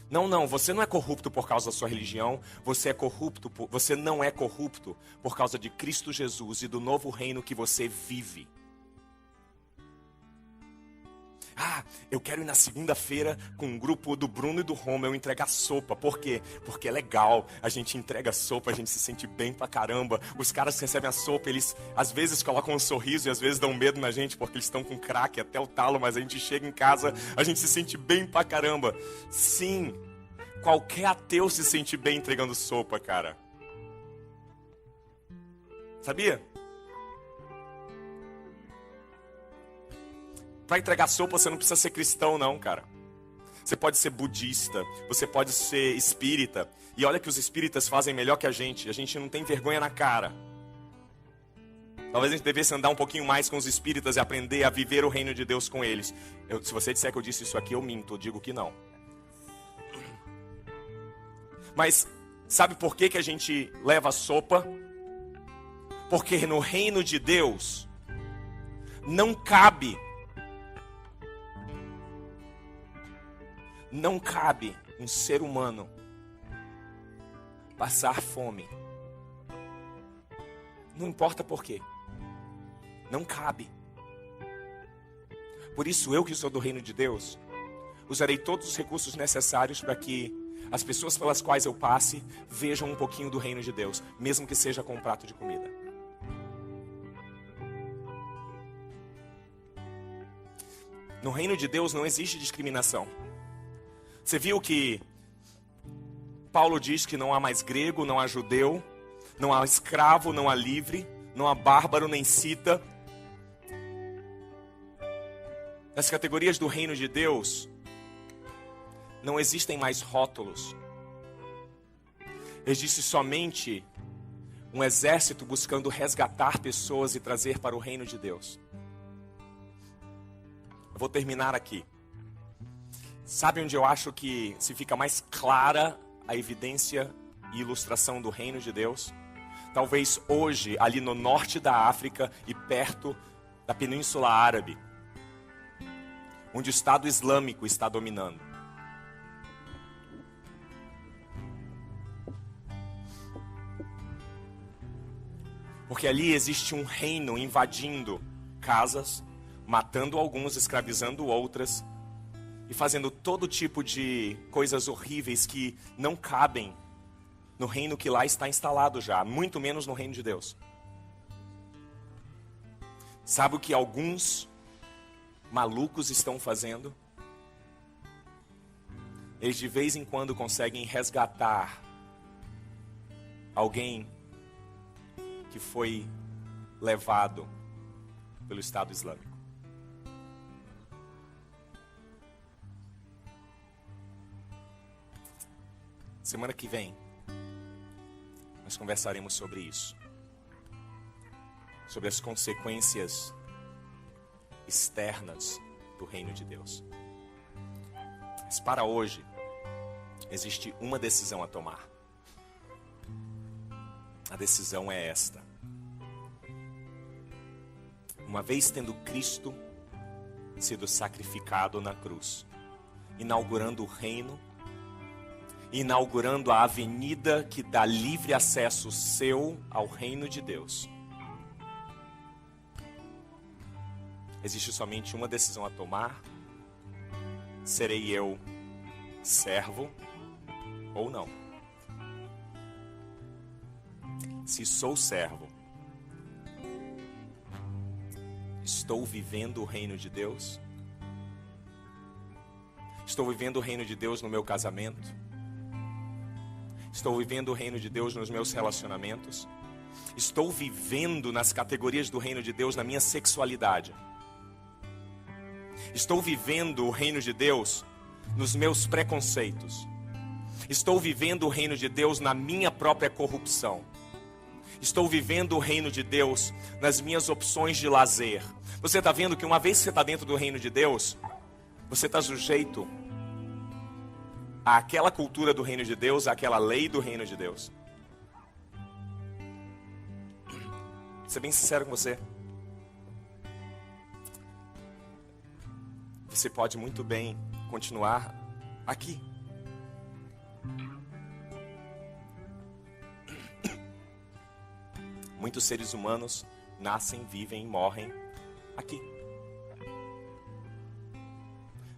Não, você não é corrupto por causa da sua religião. Você não é corrupto por causa de Cristo Jesus e do novo reino que você vive. Eu quero ir na segunda-feira com um grupo do Bruno e do Romeu entregar sopa. Por quê? Porque é legal. A gente entrega sopa, a gente se sente bem pra caramba. Os caras que recebem a sopa, eles às vezes colocam um sorriso e às vezes dão medo na gente porque eles estão com crack até o talo, mas a gente chega em casa, a gente se sente bem pra caramba. Sim, qualquer ateu se sente bem entregando sopa, cara. Sabia? Para entregar sopa você não precisa ser cristão não, cara. Você pode ser budista, você pode ser espírita. E olha que os espíritas fazem melhor que a gente não tem vergonha na cara. Talvez a gente devesse andar um pouquinho mais com os espíritas e aprender a viver o reino de Deus com eles. Se você disser que eu disse isso aqui, eu minto, eu digo que não. Mas sabe por que a gente leva sopa? Porque no reino de Deus não cabe um ser humano passar fome. Não importa por quê. Não cabe. Por isso eu que sou do reino de Deus, usarei todos os recursos necessários para que as pessoas pelas quais eu passe vejam um pouquinho do reino de Deus, mesmo que seja com um prato de comida. No reino de Deus não existe discriminação. Você viu que Paulo diz que não há mais grego, não há judeu, não há escravo, não há livre, não há bárbaro nem cita. Nas categorias do reino de Deus, não existem mais rótulos. Existe somente um exército buscando resgatar pessoas e trazer para o reino de Deus. Eu vou terminar aqui. Sabe onde eu acho que se fica mais clara a evidência e ilustração do reino de Deus? Talvez hoje, ali no norte da África e perto da Península Árabe, onde o Estado Islâmico está dominando. Porque ali existe um reino invadindo casas, matando alguns, escravizando outras e fazendo todo tipo de coisas horríveis que não cabem no reino que lá está instalado já, muito menos no reino de Deus. Sabe o que alguns malucos estão fazendo? Eles de vez em quando conseguem resgatar alguém que foi levado pelo Estado Islâmico. Semana que vem, nós conversaremos sobre isso. Sobre as consequências externas do reino de Deus. Mas para hoje, existe uma decisão a tomar. A decisão é esta. Uma vez tendo Cristo sido sacrificado na cruz, inaugurando o reino, inaugurando a avenida que dá livre acesso seu ao reino de Deus, existe somente uma decisão a tomar: serei eu servo ou não? Se sou servo, estou vivendo o reino de Deus? Estou vivendo o reino de Deus no meu casamento? Estou vivendo o reino de Deus nos meus relacionamentos? Estou vivendo nas categorias do reino de Deus na minha sexualidade? Estou vivendo o reino de Deus nos meus preconceitos? Estou vivendo o reino de Deus na minha própria corrupção? Estou vivendo o reino de Deus nas minhas opções de lazer? Você está vendo que uma vez que você está dentro do reino de Deus, você está sujeito àquela cultura do reino de Deus, àquela lei do reino de Deus. Vou ser bem sincero com você. Você pode muito bem continuar aqui. Muitos seres humanos nascem, vivem e morrem aqui.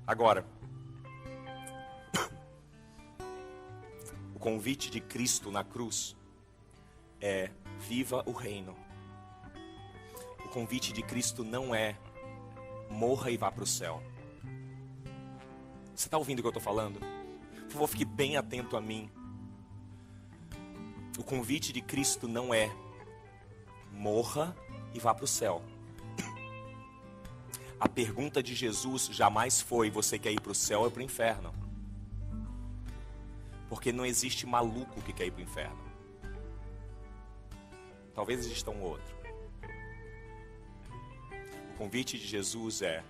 Agora, o convite de Cristo na cruz é: viva o reino. O convite de Cristo não é: morra e vá para o céu. Você está ouvindo o que eu estou falando? Por favor, fique bem atento a mim. O convite de Cristo não é: morra e vá para o céu. A pergunta de Jesus jamais foi: você quer ir para o céu ou para o inferno? Porque não existe maluco que quer ir para o inferno. Talvez exista um outro. O convite de Jesus é: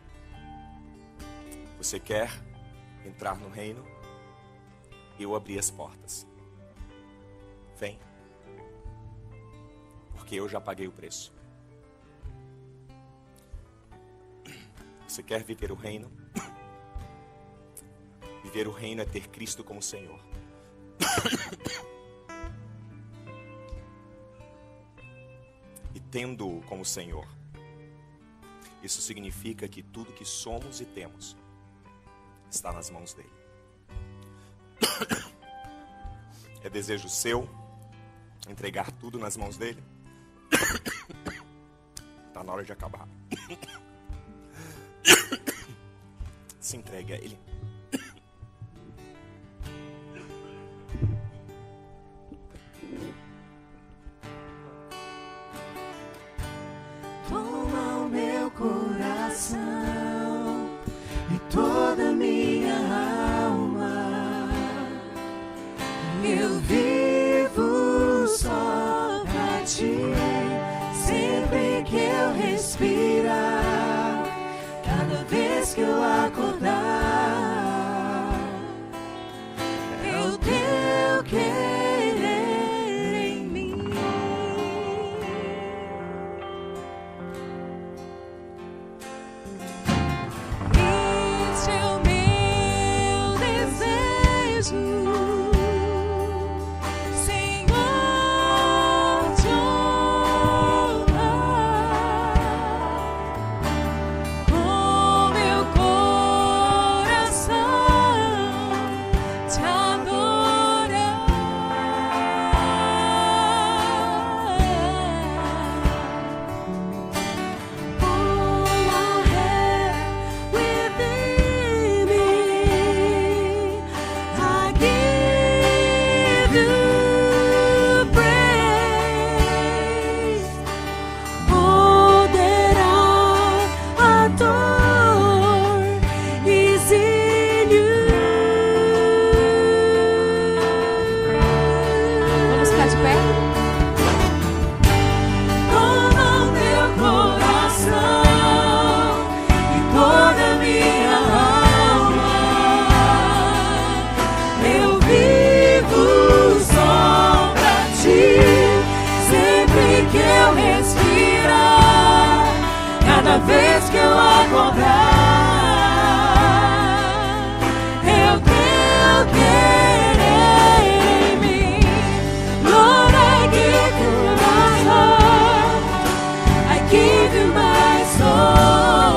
você quer entrar no reino? Eu abri as portas. Vem. Porque eu já paguei o preço. Você quer viver o reino? Viver o reino é ter Cristo como Senhor. E tendo-o como Senhor, isso significa que tudo que somos e temos está nas mãos dele. É desejo seu entregar tudo nas mãos dele? Tá na hora de acabar. Se entregue a ele. Toma o meu coração e toda a minha alma. Eu vivo só pra ti, sempre que eu respirar, cada vez que eu acordar, é o teu querer em mim. Este é o meu desejo, cada vez que eu acordar, eu teu querer em mim. Lord, I give you my heart, I give you my soul.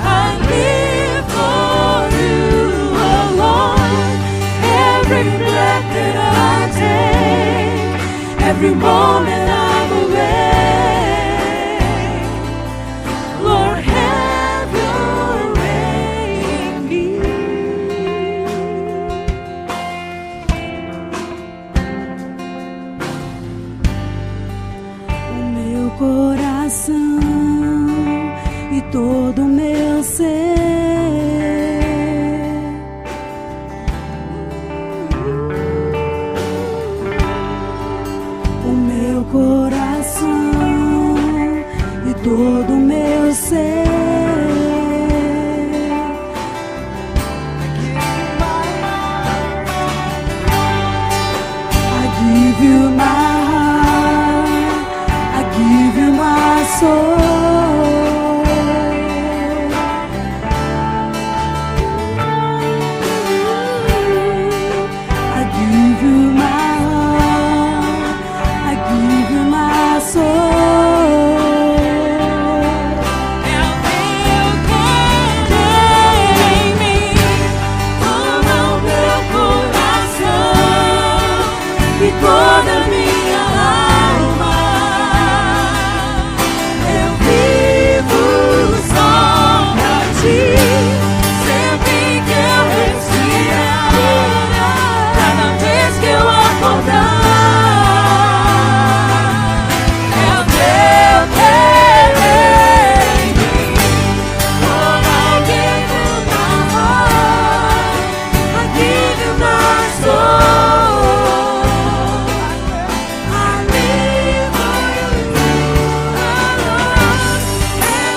I live for you alone. Every breath that I take, every moment I'm awake. Coração e todo o meu ser, o meu coração e todo o meu ser. I give you my heart, I give you my soul. I give you my heart, I give you my soul. É o teu querer em mim, toma o meu coração e toda a minha alma. Sempre que eu respirar, cada vez que eu acordar, é o teu querer em mim. Lord, I give you my heart, I give you my soul. I live for you alone.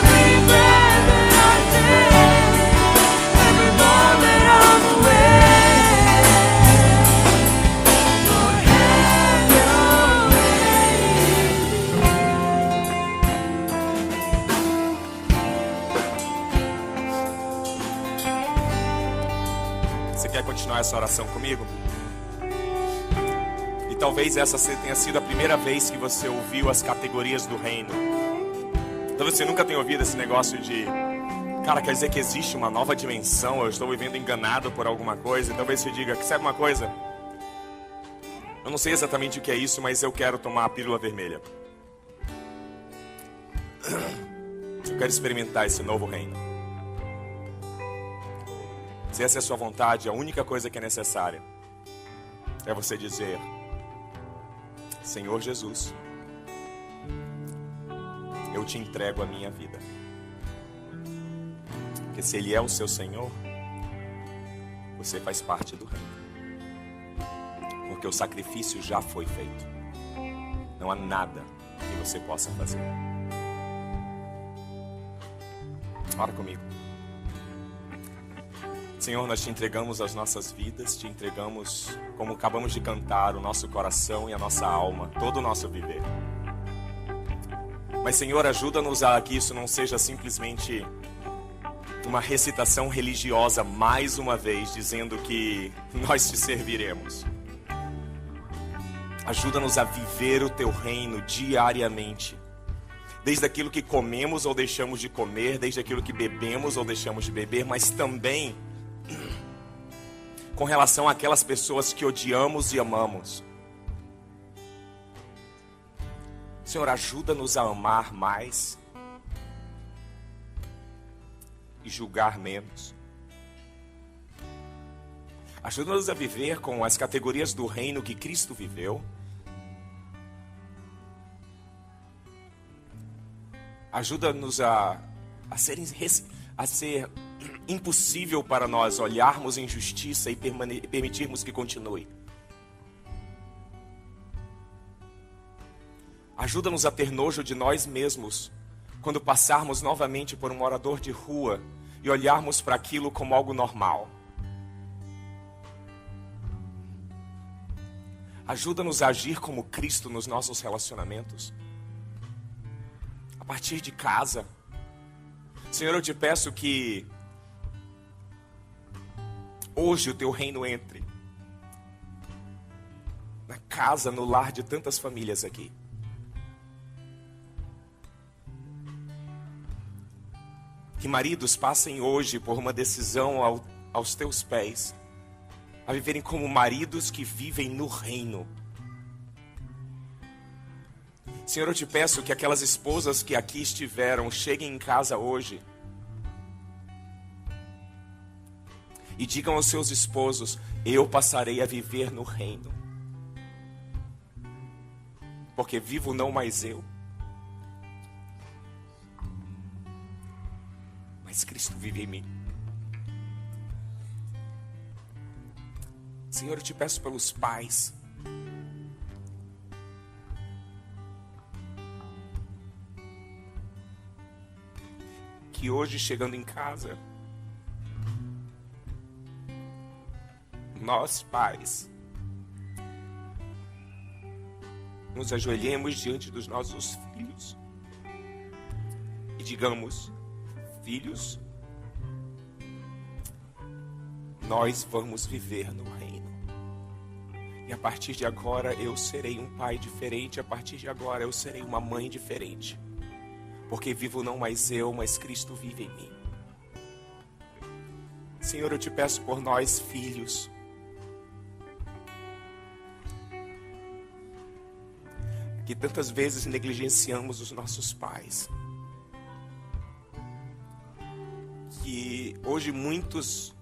Every breath that I take, every moment I'm awake. Lord, have your Você quer continuar essa oração comigo? E talvez essa tenha sido a primeira vez que você ouviu as categorias do reino. Talvez você nunca tenha ouvido esse negócio de Cara, quer dizer que existe uma nova dimensão, eu estou vivendo enganado por alguma coisa. Talvez você diga, sabe uma coisa? Eu não sei exatamente o que é isso, mas eu quero tomar a pílula vermelha. Eu quero experimentar esse novo reino. Se essa é a sua vontade, a única coisa que é necessária é você dizer: Senhor Jesus, eu te entrego a minha vida. Porque se Ele é o seu Senhor, você faz parte do reino. Porque o sacrifício já foi feito. Não há nada que você possa fazer. Ora comigo. Senhor, nós te entregamos as nossas vidas, te entregamos, como acabamos de cantar, o nosso coração e a nossa alma, todo o nosso viver. Mas, Senhor, ajuda-nos a que isso não seja simplesmente uma recitação religiosa, mais uma vez, dizendo que nós te serviremos. Ajuda-nos a viver o teu reino diariamente. Desde aquilo que comemos ou deixamos de comer, desde aquilo que bebemos ou deixamos de beber, mas também com relação àquelas pessoas que odiamos e amamos. Senhor, ajuda-nos a amar mais e julgar menos. Ajuda-nos a viver com as categorias do reino que Cristo viveu. Ajuda-nos a ser impossível para nós olharmos injustiça e permitirmos que continue. Ajuda-nos a ter nojo de nós mesmos quando passarmos novamente por um morador de rua e olharmos para aquilo como algo normal. Ajuda-nos a agir como Cristo nos nossos relacionamentos. A partir de casa. Senhor, eu te peço que hoje o teu reino entre na casa, no lar de tantas famílias aqui. Que maridos passem hoje por uma decisão aos teus pés, a viverem como maridos que vivem no reino. Senhor, eu te peço que aquelas esposas que aqui estiveram cheguem em casa hoje e digam aos seus esposos: eu passarei a viver no reino, porque vivo não mais eu, mas Cristo vive em mim. Senhor, eu te peço pelos pais. Que hoje, chegando em casa, nós pais nos ajoelhemos diante dos nossos filhos e digamos: filhos, nós vamos viver no reino. E a partir de agora eu serei um pai diferente, a partir de agora eu serei uma mãe diferente. Porque vivo não mais eu, mas Cristo vive em mim. Senhor, eu te peço por nós, filhos. Que tantas vezes negligenciamos os nossos pais. Que hoje muitos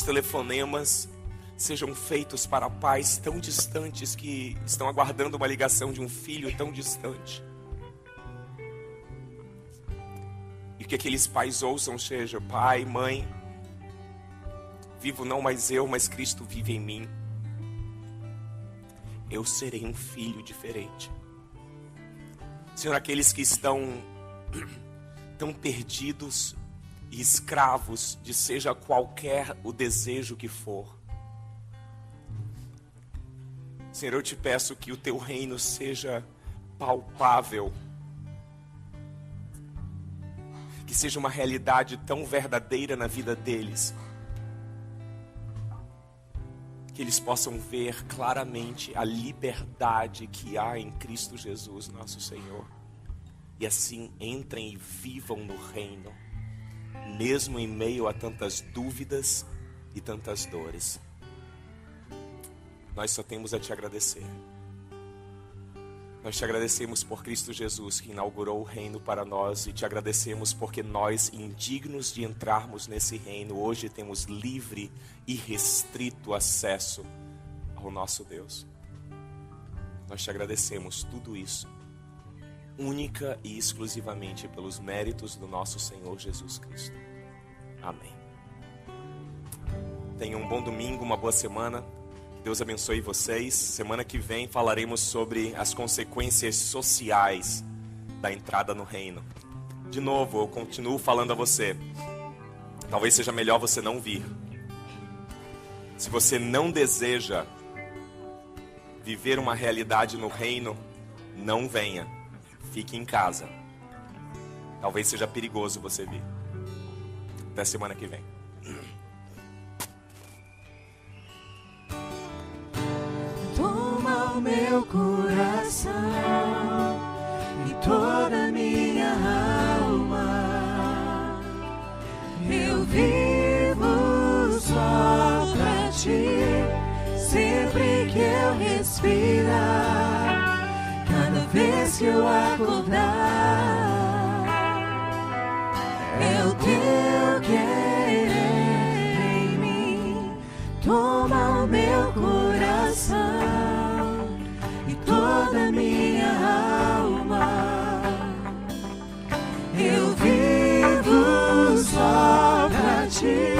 telefonemas sejam feitos para pais tão distantes que estão aguardando uma ligação de um filho tão distante. E que aqueles pais ouçam seja: pai, mãe, vivo não mais eu, mas Cristo vive em mim. Eu serei um filho diferente. Senhor, aqueles que estão tão perdidos e escravos de seja qualquer o desejo que for. Senhor, eu te peço que o teu reino seja palpável. Que seja uma realidade tão verdadeira na vida deles, que eles possam ver claramente a liberdade que há em Cristo Jesus, nosso Senhor. E assim entrem e vivam no reino, mesmo em meio a tantas dúvidas e tantas dores. Nós só temos a te agradecer. Nós te agradecemos por Cristo Jesus, que inaugurou o reino para nós, e te agradecemos porque nós, indignos de entrarmos nesse reino, hoje temos livre e restrito acesso ao nosso Deus. Nós te agradecemos tudo isso, única e exclusivamente pelos méritos do nosso Senhor Jesus Cristo. Amém. Tenham um bom domingo, uma boa semana. Deus abençoe vocês. Semana que vem falaremos sobre as consequências sociais da entrada no reino. De novo, eu continuo falando a você. Talvez seja melhor você não vir. Se você não deseja viver uma realidade no reino, não venha. Fique em casa. Talvez seja perigoso você vir. Até semana que vem. Toma o meu coração e toda a minha alma. Eu vivo só pra ti, sempre que eu respirar, cada vez que eu acordar. É o teu querer em mim. Toma o meu coração e toda a minha alma. Eu vivo só pra ti,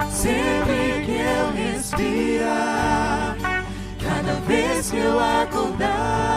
sempre que eu respirar, cada vez que eu acordar.